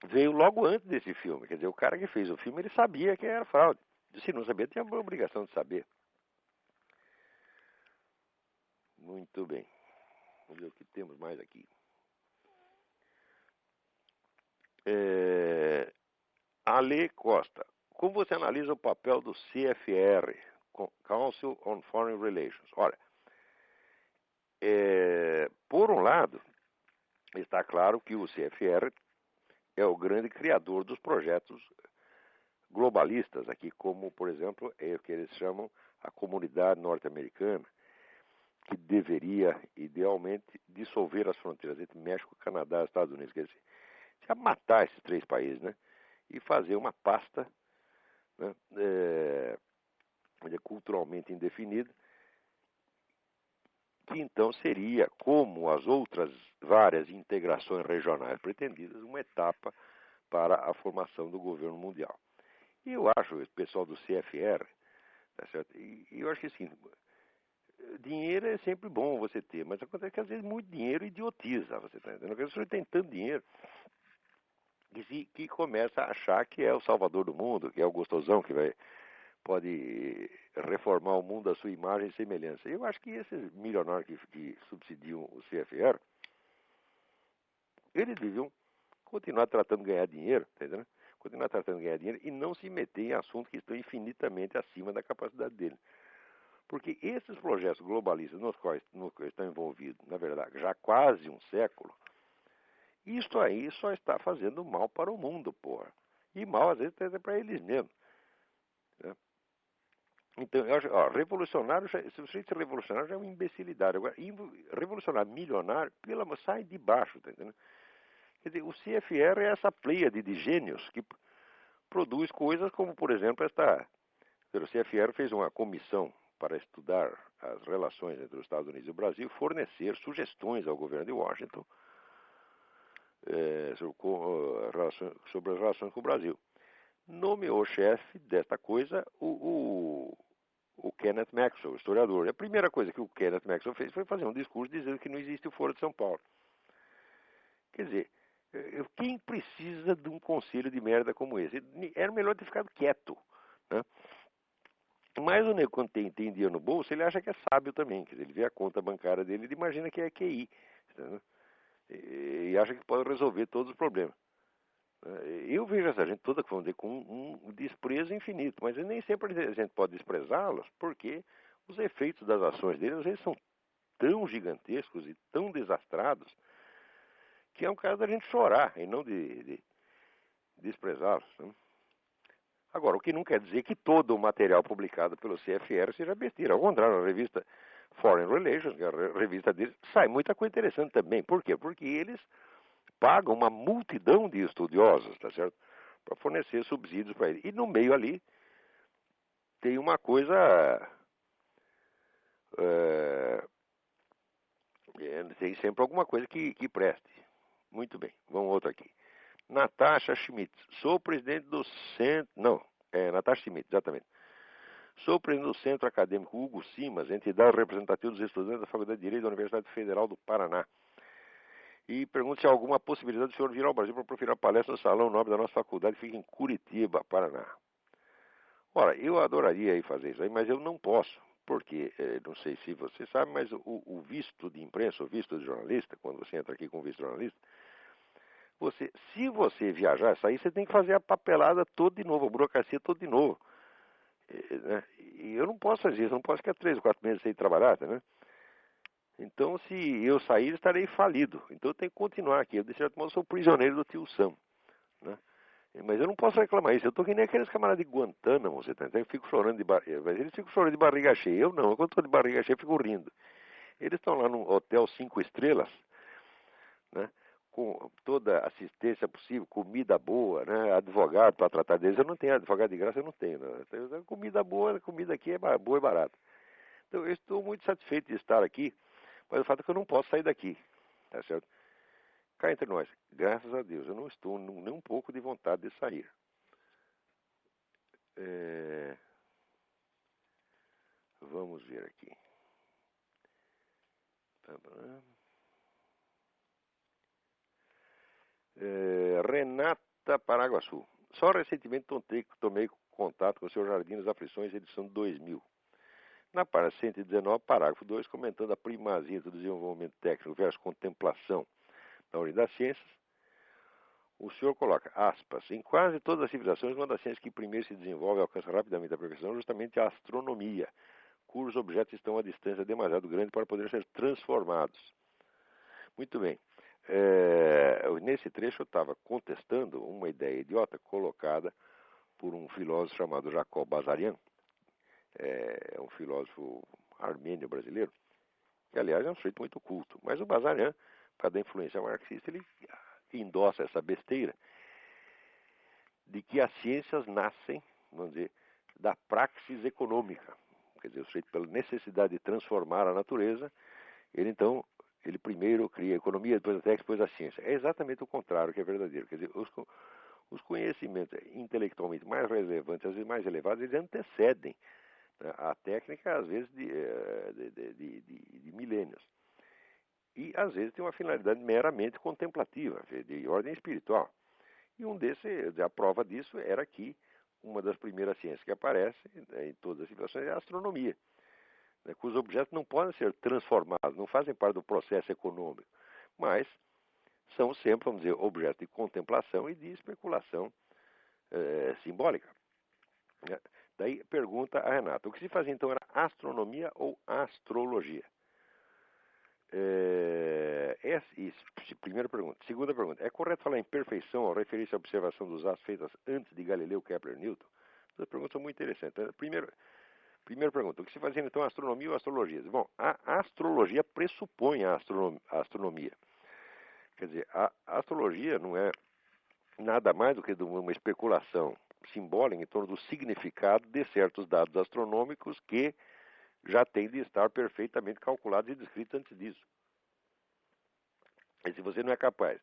veio logo antes desse filme. Quer dizer, o cara que fez o filme, ele sabia que era fraude. Se não sabia, tinha a obrigação de saber. Muito bem. Vamos ver o que temos mais aqui. Ale Costa. Como você analisa o papel do CFR, Council on Foreign Relations? Olha, por um lado, está claro que o CFR é o grande criador dos projetos globalistas aqui, como, por exemplo, é o que eles chamam a comunidade norte-americana, que deveria, idealmente, dissolver as fronteiras entre México, Canadá e Estados Unidos. Quer dizer, já matar esses três países, né? E fazer uma pasta, né, culturalmente indefinida, que então seria, como as outras várias integrações regionais pretendidas, uma etapa para a formação do governo mundial. E eu acho, o pessoal do CFR, tá certo? E eu acho que assim, dinheiro é sempre bom você ter, mas acontece que às vezes muito dinheiro idiotiza, você está entendendo? Porque a pessoa tem tanto dinheiro que começa a achar que é o salvador do mundo, que é o gostosão que pode reformar o mundo à sua imagem e semelhança. Eu acho que esses milionários que subsidiam o CFR, eles deviam continuar tratando de ganhar dinheiro, tá entendendo? Continuar tratando de ganhar dinheiro e não se meter em assuntos que estão infinitamente acima da capacidade dele. Porque esses projetos globalistas nos quais estão envolvidos, na verdade, já há quase um século, isto aí só está fazendo mal para o mundo, porra. E mal, às vezes, até para eles mesmos. Né? Então, eu acho, ó, revolucionário, se você ser revolucionário, já é uma imbecilidade. Agora, revolucionário milionário, sai de baixo, tá entendendo? Quer dizer, o CFR é essa pleiade de gênios que produz coisas como, por exemplo, o CFR fez uma comissão para estudar as relações entre os Estados Unidos e o Brasil, fornecer sugestões ao governo de Washington sobre as relações com o Brasil. Nomeou chefe desta coisa o Kenneth Maxwell, historiador. E a primeira coisa que o Kenneth Maxwell fez foi fazer um discurso dizendo que não existe o Foro de São Paulo. Quer dizer, quem precisa de um conselho de merda como esse? Era melhor ter ficado quieto. Né? Mas o nego, quando tem dinheiro no bolso, ele acha que é sábio também. Quer dizer, ele vê a conta bancária dele e imagina que é QI. Entendeu? E acha que pode resolver todos os problemas. Eu vejo essa gente toda, vamos dizer, com um desprezo infinito, mas nem sempre a gente pode desprezá-los, porque os efeitos das ações deles, às vezes, são tão gigantescos e tão desastrados, que é um caso da gente chorar e não de desprezá-los. Né? Agora, o que não quer dizer que todo o material publicado pelo CFR seja besteira. Ao contrário, a revista Foreign Relations, que é a revista deles, sai muita coisa interessante também. Por quê? Porque eles pagam uma multidão de estudiosos, tá certo? Para fornecer subsídios para ele. E no meio ali tem uma coisa. Tem sempre alguma coisa que preste. Muito bem, vamos outro aqui. Natasha Schmidt, sou presidente do centro. Não, Natasha Schmidt, exatamente. Sou presidente do Centro Acadêmico Hugo Simas, entidade representativa dos estudantes da Faculdade de Direito da Universidade Federal do Paraná. E pergunto se há alguma possibilidade do senhor vir ao Brasil para proferir a palestra no Salão Nobre da nossa faculdade, que fica em Curitiba, Paraná. Ora, eu adoraria ir fazer isso aí, mas eu não posso, porque, não sei se você sabe, mas o visto de imprensa, o visto de jornalista, quando você entra aqui com visto de jornalista, se você viajar, sair, você tem que fazer a papelada toda de novo, a burocracia toda de novo. Né? E eu não posso fazer isso, não posso ficar 3 ou 4 meses sem trabalhar, né? Então, se eu sair, estarei falido. Então, eu tenho que continuar aqui. Eu, de certo modo, sou prisioneiro do tio Sam. Né? Mas eu não posso reclamar isso. Eu estou que nem aqueles camaradas de Guantánamo, você tá entendendo? Eu fico chorando de barriga. Mas eles ficam chorando de barriga cheia. Eu não. Quando estou de barriga cheia, eu fico rindo. Eles estão lá num hotel 5 estrelas, né? Com toda a assistência possível, comida boa, né? Advogado para tratar deles. Eu não tenho advogado de graça, eu não tenho. Né? Comida boa, comida aqui é boa e barata. Então, eu estou muito satisfeito de estar aqui. Mas o fato é que eu não posso sair daqui, tá certo? Cá entre nós, graças a Deus, eu não estou nem um pouco de vontade de sair. Vamos ver aqui. Renata Paraguaçu. Só recentemente tomei contato com o seu Jardim das Aflições, edição 2000. Na página 119, parágrafo 2, comentando a primazia do desenvolvimento técnico versus contemplação na origem das ciências, o senhor coloca, aspas, em quase todas as civilizações, uma das ciências que primeiro se desenvolve e alcança rapidamente a perfeição é justamente a astronomia, cujos objetos estão a distância demasiado grande para poderem ser transformados. Muito bem. Nesse trecho eu estava contestando uma ideia idiota colocada por um filósofo chamado Jacob Bazarian, um filósofo armênio brasileiro, que aliás é um sujeito muito culto. Mas o Bazarian, por causa da influência marxista, ele endossa essa besteira de que as ciências nascem, vamos dizer, da praxis econômica. Quer dizer, o sujeito, pela necessidade de transformar a natureza, ele primeiro cria a economia, depois a técnica, depois a ciência. É exatamente o contrário que é verdadeiro. Quer dizer, os conhecimentos intelectualmente mais relevantes, às vezes mais elevados, eles antecedem, né, a técnica, às vezes, de milênios. E, às vezes, tem uma finalidade meramente contemplativa, de ordem espiritual. E a prova disso era que uma das primeiras ciências que aparece, né, em todas as civilizações é a astronomia, né, cujos objetos não podem ser transformados, não fazem parte do processo econômico, mas são sempre, vamos dizer, objetos de contemplação e de especulação simbólica. Né? Daí pergunta a Renata, o que se fazia então era astronomia ou astrologia? Primeira pergunta. Segunda pergunta, é correto falar em perfeição ao referir-se à observação dos astros feitas antes de Galileu, Kepler e Newton? Essas perguntas são muito interessantes. Primeira pergunta, o que se fazia então astronomia ou astrologia? Bom, a astrologia pressupõe a astronomia. Quer dizer, a astrologia não é nada mais do que uma especulação simbólica em torno do significado de certos dados astronômicos que já têm de estar perfeitamente calculados e descritos antes disso. E se você não é capaz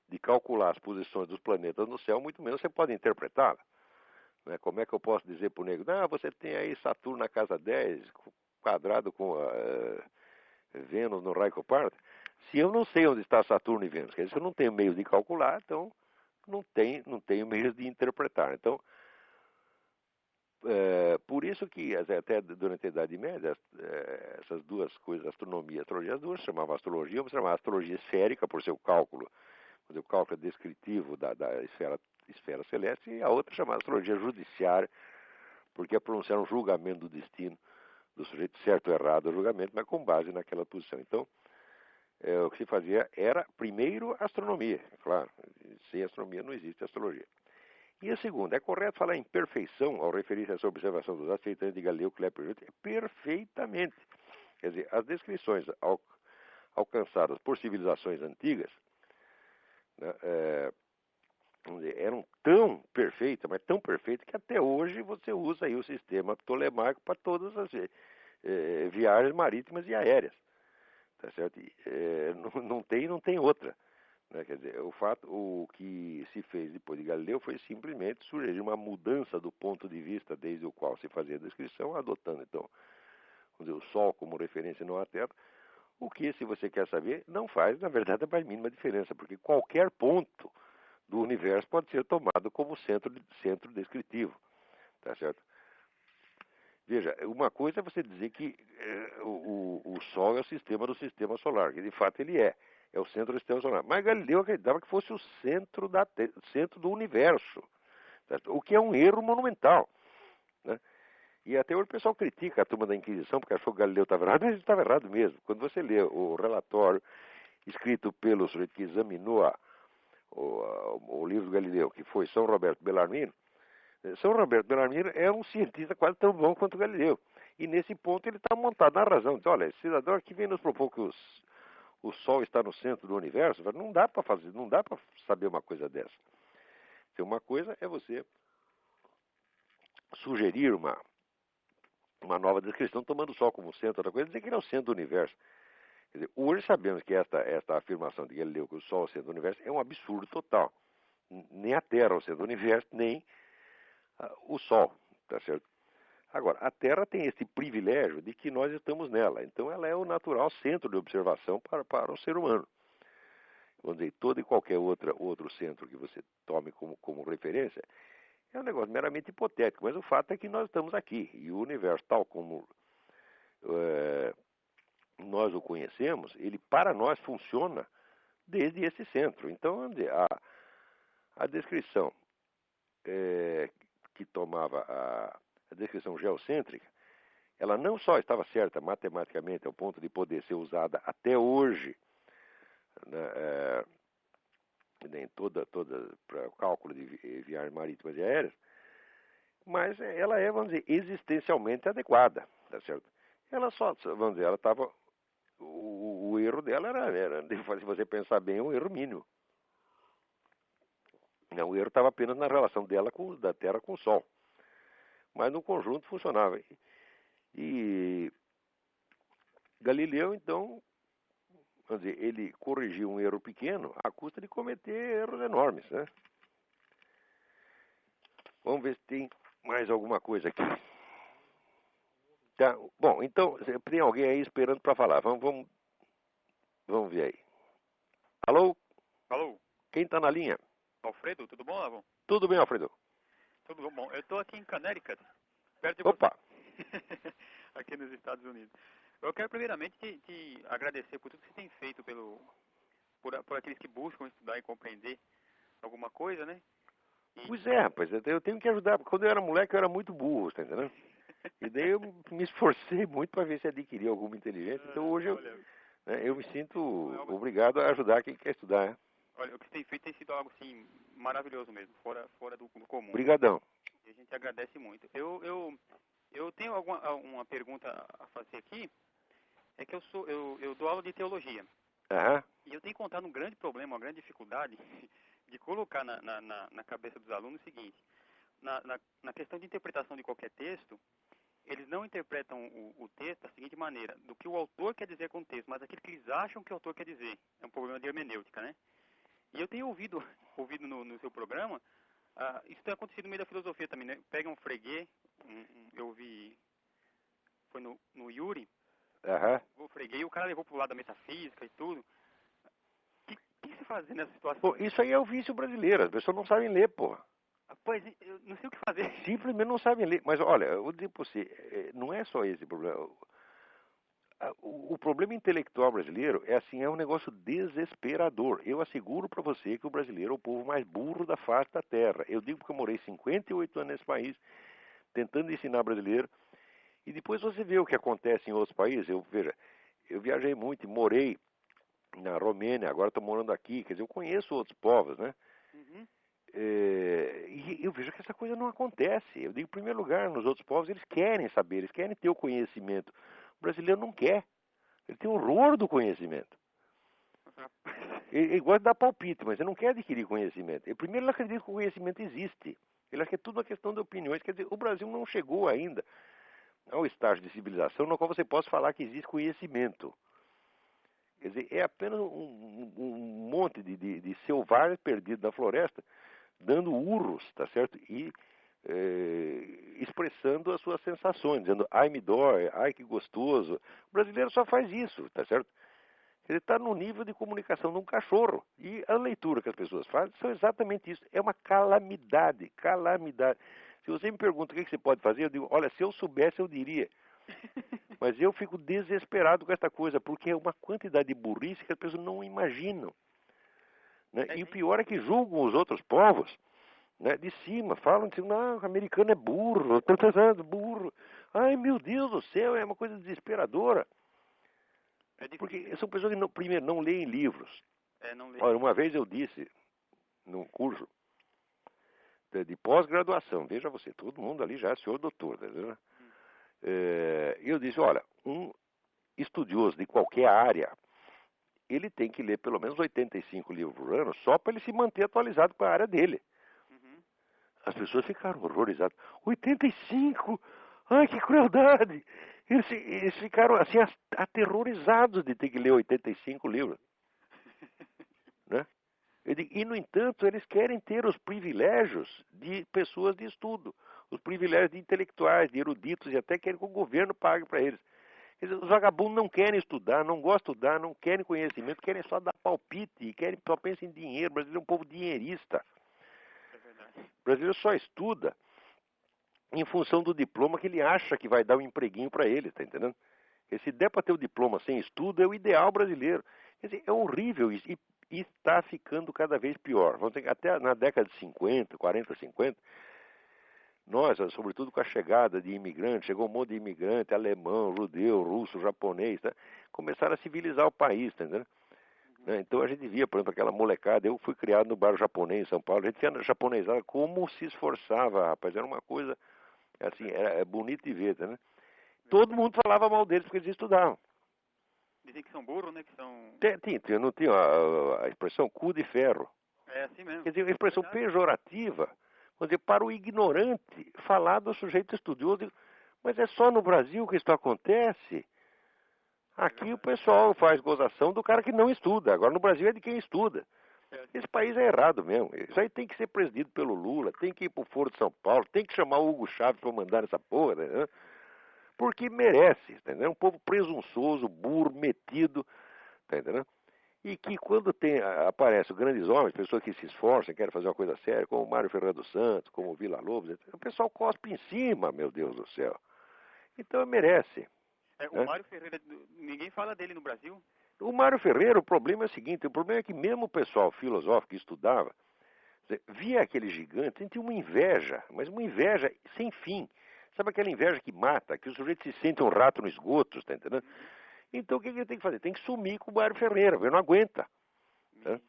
de calcular as posições dos planetas no céu, muito menos você pode interpretá-la. Né? Como é que eu posso dizer para o negro, você tem aí Saturno na casa 10, quadrado com Vênus no raio Coparte? Se eu não sei onde está Saturno e Vênus, quer dizer, se eu não tenho meios de calcular, então não tenho meios de interpretar. Então, por isso que até durante a Idade Média, essas duas coisas, astronomia e astrologia, as duas chamavam astrologia, uma chamava astrologia esférica, por seu cálculo, o cálculo descritivo da esfera celeste, e a outra chamada astrologia judiciária, porque é pronunciar um julgamento do destino do sujeito, certo ou errado o julgamento, mas com base naquela posição. Então, o que se fazia era, primeiro, astronomia. Claro, sem astronomia não existe astrologia. E a segunda, é correto falar em perfeição ao referir-se a essa observação dos astros feitas de Galileu, Kepler e Newton? Perfeitamente. Quer dizer, as descrições alcançadas por civilizações antigas, né, eram tão perfeitas, mas tão perfeitas, que até hoje você usa aí o sistema ptolemaico para todas as viagens marítimas e aéreas. Tá certo? Não tem outra. Né? Quer dizer, o que se fez depois de Galileu foi simplesmente sugerir uma mudança do ponto de vista desde o qual se fazia a descrição, adotando então, vamos dizer, o Sol como referência e não a Terra, o que, se você quer saber, não faz, na verdade, a mais mínima diferença, porque qualquer ponto do universo pode ser tomado como centro descritivo. Tá certo? Veja, uma coisa é você dizer que o Sol é o sistema do sistema solar, que de fato ele é o centro do sistema solar. Mas Galileu acreditava que fosse o centro do universo, certo? O que é um erro monumental. Né? E até hoje o pessoal critica a turma da Inquisição porque achou que Galileu estava errado, mas ele estava errado mesmo. Quando você lê o relatório escrito pelo sujeito que examinou o livro do Galileu, que foi São Roberto Bellarmino, São Roberto Bellarmino é um cientista quase tão bom quanto Galileu. E nesse ponto ele está montado na razão. Diz, olha, esse cidadão aqui vem nos propor que o Sol está no centro do universo. Não dá para fazer, não dá para saber uma coisa dessa. Então, uma coisa é você sugerir uma nova descrição tomando o Sol como centro. Outra coisa é dizer que ele é o centro do universo. Quer dizer, hoje sabemos que esta afirmação de Galileu que o Sol é o centro do universo é um absurdo total. Nem a Terra é o centro do universo, nem o Sol, tá certo? Agora, a Terra tem esse privilégio de que nós estamos nela. Então, ela é o natural centro de observação para o ser humano. Vamos dizer, todo e qualquer outro centro que você tome como referência é um negócio meramente hipotético. Mas o fato é que nós estamos aqui. E o universo, tal como nós o conhecemos, ele para nós funciona desde esse centro. Então, vamos dizer, a descrição que tomava a descrição geocêntrica, ela não só estava certa matematicamente ao ponto de poder ser usada até hoje, né, em toda para o cálculo de viagens marítimas e aéreas, mas ela é, vamos dizer, existencialmente adequada, tá certo? Ela só, vamos dizer, ela estava, o erro dela era, se você pensar bem, um erro mínimo. Não, o erro estava apenas na relação da Terra com o Sol. Mas no conjunto funcionava. E Galileu, então, vamos dizer, ele corrigiu um erro pequeno à custa de cometer erros enormes, né? Vamos ver se tem mais alguma coisa aqui. Tá. Bom, então, tem alguém aí esperando para falar. Vamos ver aí. Alô? Alô, Quem está na linha? Alfredo, tudo bom, Lavon? Tudo bem, Alfredo? Tudo bom. Eu estou aqui em Connecticut, perto de você, Opa! aqui nos Estados Unidos. Eu quero primeiramente te agradecer por tudo que você tem feito por aqueles que buscam estudar e compreender alguma coisa, né? Pois é, rapaz, eu tenho que ajudar, porque quando eu era moleque eu era muito burro, tá entendendo? E daí eu me esforcei muito para ver se adquiria alguma inteligência, então hoje Olha, eu me sinto é algo, obrigado a ajudar quem quer estudar, né? olha, o que você tem feito tem sido algo, assim, maravilhoso mesmo, fora do comum. Obrigadão. E a gente agradece muito. Eu tenho uma pergunta a fazer aqui, é que eu dou aula de teologia. Aham. E eu tenho encontrado um grande problema, uma grande dificuldade de colocar na cabeça dos alunos o seguinte: na questão de interpretação de qualquer texto, eles não interpretam o texto da seguinte maneira, do que o autor quer dizer com o texto, mas aquilo que eles acham que o autor quer dizer. É um problema de hermenêutica, né? E eu tenho ouvido no seu programa, isso tem acontecido no meio da filosofia também, né? Pega um Frege, eu ouvi, foi no Yuri, Aham. o Frege, e o cara levou pro lado da metafísica e tudo. O que você fazer nessa Pô, situação? isso aí é o vício brasileiro, as pessoas não sabem ler, porra. Pois, eu não sei o que fazer. Simplesmente não sabem ler. Mas olha, eu vou dizer pra você, não é só esse problema. O problema intelectual brasileiro é assim, é um negócio desesperador. Eu asseguro para você que o brasileiro é o povo mais burro da face da terra. Eu digo porque eu morei 58 anos nesse país, tentando ensinar brasileiro, e depois você vê o que acontece em outros países. Veja, eu viajei muito e morei na Romênia, agora estou morando aqui, quer dizer, eu conheço outros povos, né? Uhum. E eu vejo que essa coisa não acontece. Eu digo, em primeiro lugar, nos outros povos, eles querem saber, eles querem ter o conhecimento. O brasileiro não quer. Ele tem horror do conhecimento. Ele gosta de dar palpite, mas ele não quer adquirir conhecimento. Primeiro, ele acredita que o conhecimento existe. Ele acha que é tudo uma questão de opiniões. Quer dizer, o Brasil não chegou ainda ao estágio de civilização no qual você possa falar que existe conhecimento. Quer dizer, é apenas um monte de selvagens perdidos na floresta, dando urros, tá certo? E expressando as suas sensações, dizendo, ai me dói, ai que gostoso. O brasileiro só faz isso, tá certo? Ele está no nível de comunicação de um cachorro. E a leitura que as pessoas fazem são exatamente isso. É uma calamidade, calamidade. Se você me pergunta o que você pode fazer, eu digo, olha, se eu soubesse eu diria. Mas eu fico desesperado com essa coisa, porque é uma quantidade de burrice que as pessoas não imaginam. Né? E o pior é que julgam os outros povos, né, de cima, falam assim, não, o americano é burro, burro. Ai, meu Deus do céu, é uma coisa desesperadora. É difícil. Porque são pessoas que, não, primeiro, não leem livros. Não leio. Olha, uma vez eu disse, num curso de pós-graduação, veja você, todo mundo ali já é senhor doutor, tá vendo? Eu disse, olha, um estudioso de qualquer área, ele tem que ler pelo menos 85 livros por ano, só para ele se manter atualizado com a área dele. Uhum. As pessoas ficaram horrorizadas. 85? Ai, que crueldade! Eles ficaram assim aterrorizados de ter que ler 85 livros. Né? E, no entanto, eles querem ter os privilégios de pessoas de estudo, os privilégios de intelectuais, de eruditos, e até querem que o governo pague para eles. Quer dizer, os vagabundos não querem estudar, não gostam de estudar, não querem conhecimento, querem só dar palpite, só pensam em dinheiro. O brasileiro é um povo dinheirista. É verdade. O brasileiro só estuda em função do diploma que ele acha que vai dar um empreguinho para ele, tá entendendo? E se der para ter o diploma sem estudo, é o ideal brasileiro. Quer dizer, é horrível isso. E está ficando cada vez pior. Vamos ter, até na década de 50, 40, 50, nós, sobretudo com a chegada de imigrantes, chegou um monte de imigrante, alemão, judeu, russo, japonês, tá? Começaram a civilizar o país, tá entendendo? Então a gente via, por exemplo, aquela molecada, eu fui criado no bairro japonês em São Paulo, a gente via na japonesada como se esforçava, rapaz, era uma coisa, assim, era bonito de ver, tá, né? Todo mundo falava mal deles porque eles estudavam. Dizem que são burros, né? Que são... Não tinha a expressão cu de ferro. É assim mesmo. Quer dizer, uma expressão Verdade. pejorativa, quer dizer, para o ignorante falar do sujeito estudioso. Mas é só no Brasil que isso acontece. Aqui o pessoal faz gozação do cara que não estuda. Agora no Brasil é de quem estuda. Esse país é errado mesmo. Isso aí tem que ser presidido pelo Lula, tem que ir pro Foro de São Paulo, tem que chamar o Hugo Chávez para mandar nessa porra, né? Porque merece, entendeu? É um povo presunçoso, burro, metido, tá entendendo? E que quando aparecem grandes homens, pessoas que se esforçam, querem fazer uma coisa séria, como o Mário Ferreira dos Santos, como o Vila Lobos, etc., o pessoal cospe em cima, meu Deus do céu. Então merece. O Mário Ferreira, ninguém fala dele no Brasil? O Mário Ferreira, o problema é o seguinte, o problema é que mesmo o pessoal filosófico que estudava, via aquele gigante, tinha uma inveja, mas uma inveja sem fim. Sabe aquela inveja que mata, que o sujeito se sente um rato no esgoto, tá entendendo? Então o que ele tem que fazer? Tem que sumir com o Mário Ferreira, porque não aguenta. Né?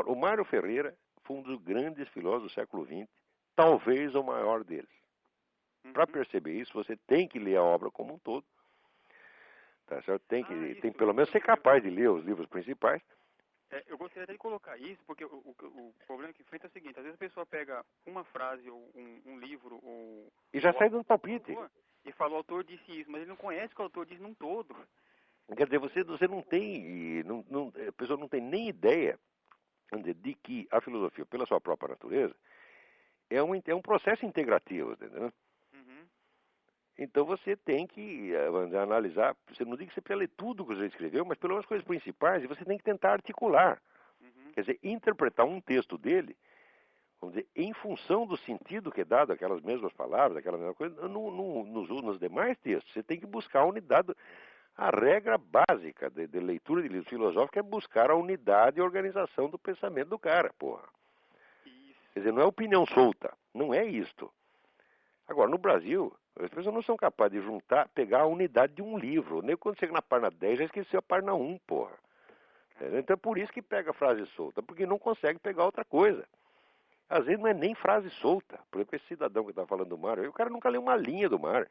O Mário Ferreira foi um dos grandes filósofos do século XX, talvez o maior deles. Para perceber isso, você tem que ler a obra como um todo. Tá certo? Tem pelo menos ser capaz de ler os livros principais. Eu gostaria até de colocar isso, porque o problema que enfrenta é o seguinte, às vezes a pessoa pega uma frase ou um livro e já sai dando palpite. E fala, o autor disse isso, mas ele não conhece o que o autor disse num todo. Quer dizer, você não tem, a pessoa não tem nem ideia, vamos dizer, de que a filosofia, pela sua própria natureza, é um processo integrativo, entendeu? Então você tem que analisar, você não diz que você precisa ler tudo que você escreveu, mas pelo menos as coisas principais, e você tem que tentar articular. Quer dizer, interpretar um texto dele, vamos dizer, em função do sentido que é dado aquelas mesmas palavras, aquela mesma coisa, nos demais textos. Você tem que buscar a unidade. A regra básica de leitura de livros filosóficos é buscar a unidade e organização do pensamento do cara, porra. Quer dizer, não é opinião solta, não é isto. Agora, no Brasil, as pessoas não são capazes de juntar, pegar a unidade de um livro. Nem quando chega na página 10, já esqueceu a página 1, porra. Então é por isso que pega frase solta, porque não consegue pegar outra coisa. Às vezes não é nem frase solta. Por exemplo, esse cidadão que está falando do mar, o cara nunca leu uma linha do mar.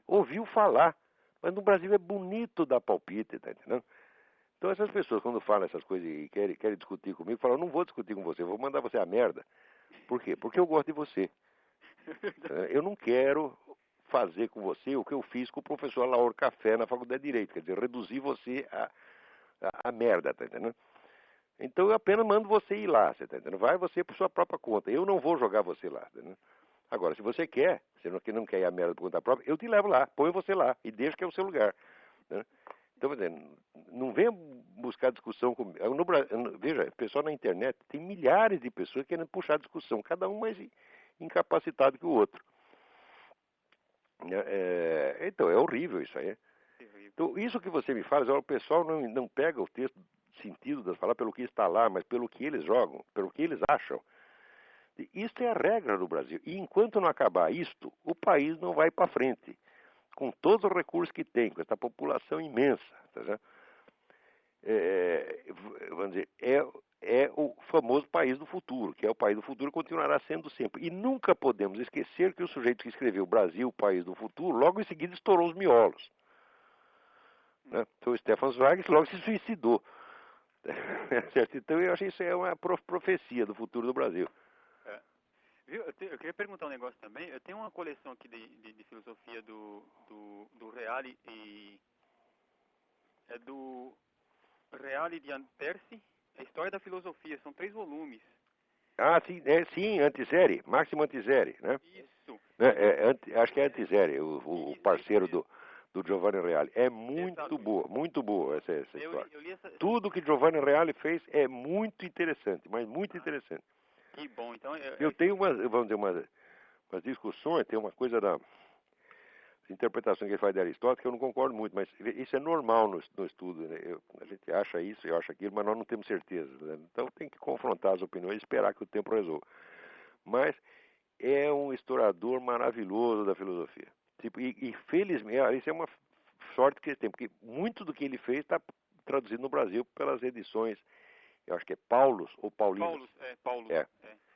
Ouviu falar. Mas no Brasil é bonito dar palpite, tá entendendo? Então essas pessoas, quando falam essas coisas e querem discutir comigo, falam, eu não vou discutir com você, eu vou mandar você a merda. Por quê? Porque eu gosto de você. Eu não quero fazer com você o que eu fiz com o professor Laor Café na Faculdade de Direito, quer dizer, reduzir você a merda, tá entendendo? Então eu apenas mando você ir lá, você tá entendendo? Vai você por sua própria conta, eu não vou jogar você lá, tá entendendo? Agora, se você quer, você não quer ir a merda por conta própria, eu te levo lá, ponho você lá e deixo que é o seu lugar. Né? Então, não venha buscar discussão comigo. Veja, o pessoal na internet, tem milhares de pessoas querendo puxar discussão, cada um mais incapacitado que o outro. Então, é horrível isso aí. Então, isso que você me fala, o pessoal não pega o texto, sentido das palavras pelo que está lá, mas pelo que eles jogam, pelo que eles acham. Isto é a regra do Brasil. E enquanto não acabar isto, o país não vai para frente. Com todos os recursos que tem, com essa população imensa. Tá certo? Vamos dizer, é o famoso país do futuro, que é o país do futuro e continuará sendo sempre. E nunca podemos esquecer que o sujeito que escreveu Brasil, país do futuro, logo em seguida estourou os miolos. Né? Então o Stefan Zweig logo se suicidou. Certo? Então eu acho que isso é uma profecia do futuro do Brasil. Viu? Eu queria perguntar um negócio também. Eu tenho uma coleção aqui de filosofia do Reale e... É do Reale de Anterci, a História da Filosofia. São 3 volumes. Ah, sim, sim, Antiseri, Máximo Antiseri, né? Isso. Acho que é Antiseri, o parceiro do Giovanni Reale. É muito boa essa história. Eu li essa... Tudo que Giovanni Reale fez é muito interessante, mas muito interessante. Que bom, então... Eu tenho vamos dizer, umas discussões, tem uma coisa da interpretação que ele faz de Aristóteles que eu não concordo muito, mas isso é normal no estudo, né? A gente acha isso, eu acho aquilo, mas nós não temos certeza. Né? Então tem que confrontar as opiniões e esperar que o tempo resolva. Mas é um historiador maravilhoso da filosofia. Tipo, e felizmente, isso é uma sorte que ele tem, porque muito do que ele fez está traduzido no Brasil pelas edições, eu acho que é Paulus ou Paulinos. Paulus,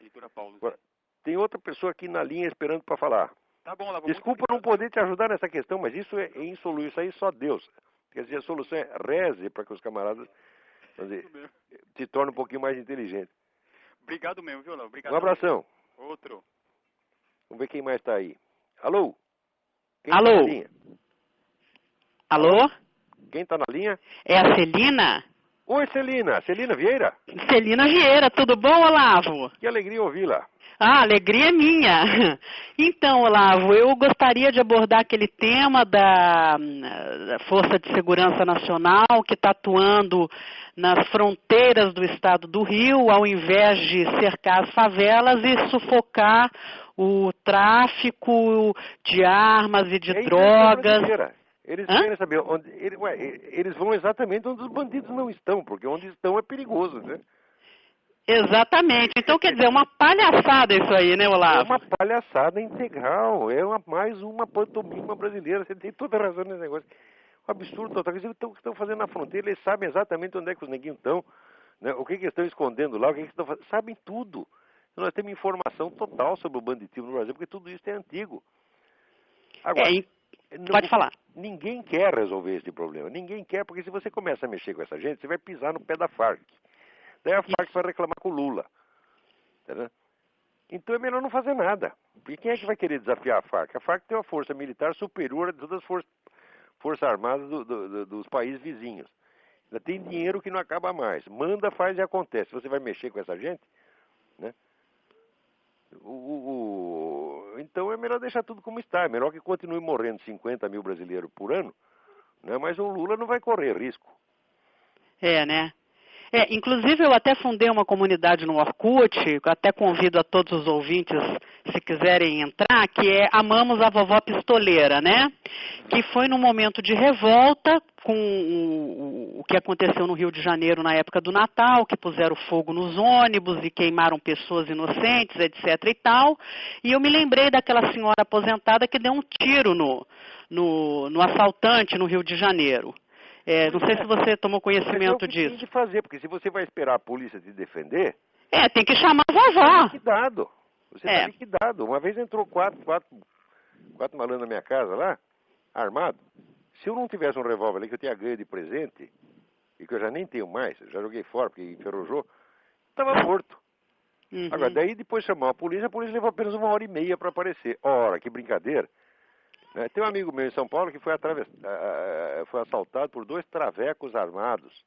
editora Paulus. Agora, tem outra pessoa aqui na linha esperando para falar. Tá bom, Lavo, desculpa não poder te ajudar nessa questão, mas isso é insolúvel, isso aí só Deus. Quer dizer, a solução é reze para que os camaradas se tornem um pouquinho mais inteligentes. Obrigado mesmo, viu, Lavo? Obrigado. Um abração. Outro. Vamos ver quem mais está aí. Alô? Quem Alô? tá na linha? Alô? Quem está na linha? É a Celina? Oi, Celina. Celina Vieira? Celina Vieira, tudo bom, Olavo? Que alegria ouvi-la. Ah, alegria é minha. Então, Olavo, eu gostaria de abordar aquele tema da Força de Segurança Nacional que está atuando nas fronteiras do estado do Rio, ao invés de cercar as favelas e sufocar o tráfico de armas e de drogas. Eles querem saber onde. Eles vão exatamente onde os bandidos não estão, porque onde estão é perigoso, né? Exatamente. Então, quer dizer, é uma palhaçada isso aí, né, Olavo? É uma palhaçada integral. É mais uma pantomima brasileira. Você tem toda a razão nesse negócio. Um absurdo total. Eles estão fazendo na fronteira, eles sabem exatamente onde é que os neguinhos estão, né? O que eles estão escondendo lá, o que eles estão fazendo. Sabem tudo. Nós temos informação total sobre o banditismo no Brasil, porque tudo isso é antigo. Agora, pode falar. Ninguém quer resolver esse problema. Ninguém quer, porque se você começa a mexer com essa gente, você vai pisar no pé da Farc. Daí a Farc vai reclamar com o Lula. Entendeu? Então é melhor não fazer nada. Porque quem é que vai querer desafiar a Farc? A Farc tem uma força militar superior a todas as forças armadas dos países vizinhos. Ela tem dinheiro que não acaba mais. Manda, faz e acontece. Você vai mexer com essa gente, né? Então é melhor deixar tudo como está. É melhor que continue morrendo 50 mil brasileiros por ano, né? Mas o Lula não vai correr risco. É, né? Inclusive eu até fundei uma comunidade no Orkut, até convido a todos os ouvintes, se quiserem entrar, que é Amamos a Vovó Pistoleira, né? Que foi num momento de revolta com o que aconteceu no Rio de Janeiro na época do Natal, que puseram fogo nos ônibus e queimaram pessoas inocentes, etc e tal. E eu me lembrei daquela senhora aposentada que deu um tiro no assaltante no Rio de Janeiro. Não sei se você tomou conhecimento disso. Tem que fazer, porque se você vai esperar a polícia te defender... tem que chamar a vovó. Você está liquidado. Uma vez entrou quatro malandros na minha casa lá, armado. Se eu não tivesse um revólver ali que eu tinha ganho de presente, e que eu já nem tenho mais, já joguei fora porque enferrujou, estava morto. Uhum. Agora, daí depois chamou a polícia levou apenas 1h30 para aparecer. Ora, que brincadeira. Tem um amigo meu em São Paulo que foi assaltado por 2 travecos armados.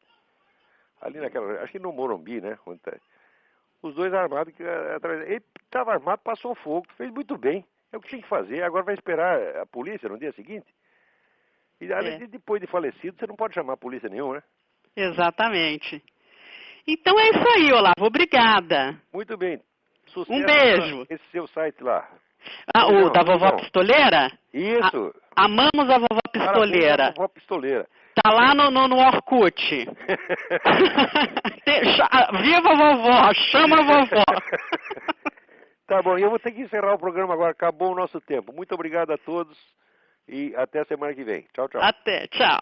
Ali acho que no Morumbi, né? Os 2 armados, ele estava armado, passou fogo, fez muito bem. É o que tinha que fazer. Agora vai esperar a polícia no dia seguinte. E depois de falecido, você não pode chamar a polícia nenhuma, né? Exatamente. Então é isso aí, Olavo. Obrigada. Muito bem. Sucesso. Um beijo. Esse seu site lá. O da Vovó Pistoleira? Isso. Amamos a Vovó Pistoleira. Parabéns, a Vovó Pistoleira. Tá lá no Orkut. Viva a vovó, chama a vovó. Tá bom, e eu vou ter que encerrar o programa agora, acabou o nosso tempo. Muito obrigado a todos e até a semana que vem. Tchau, tchau. Até, tchau.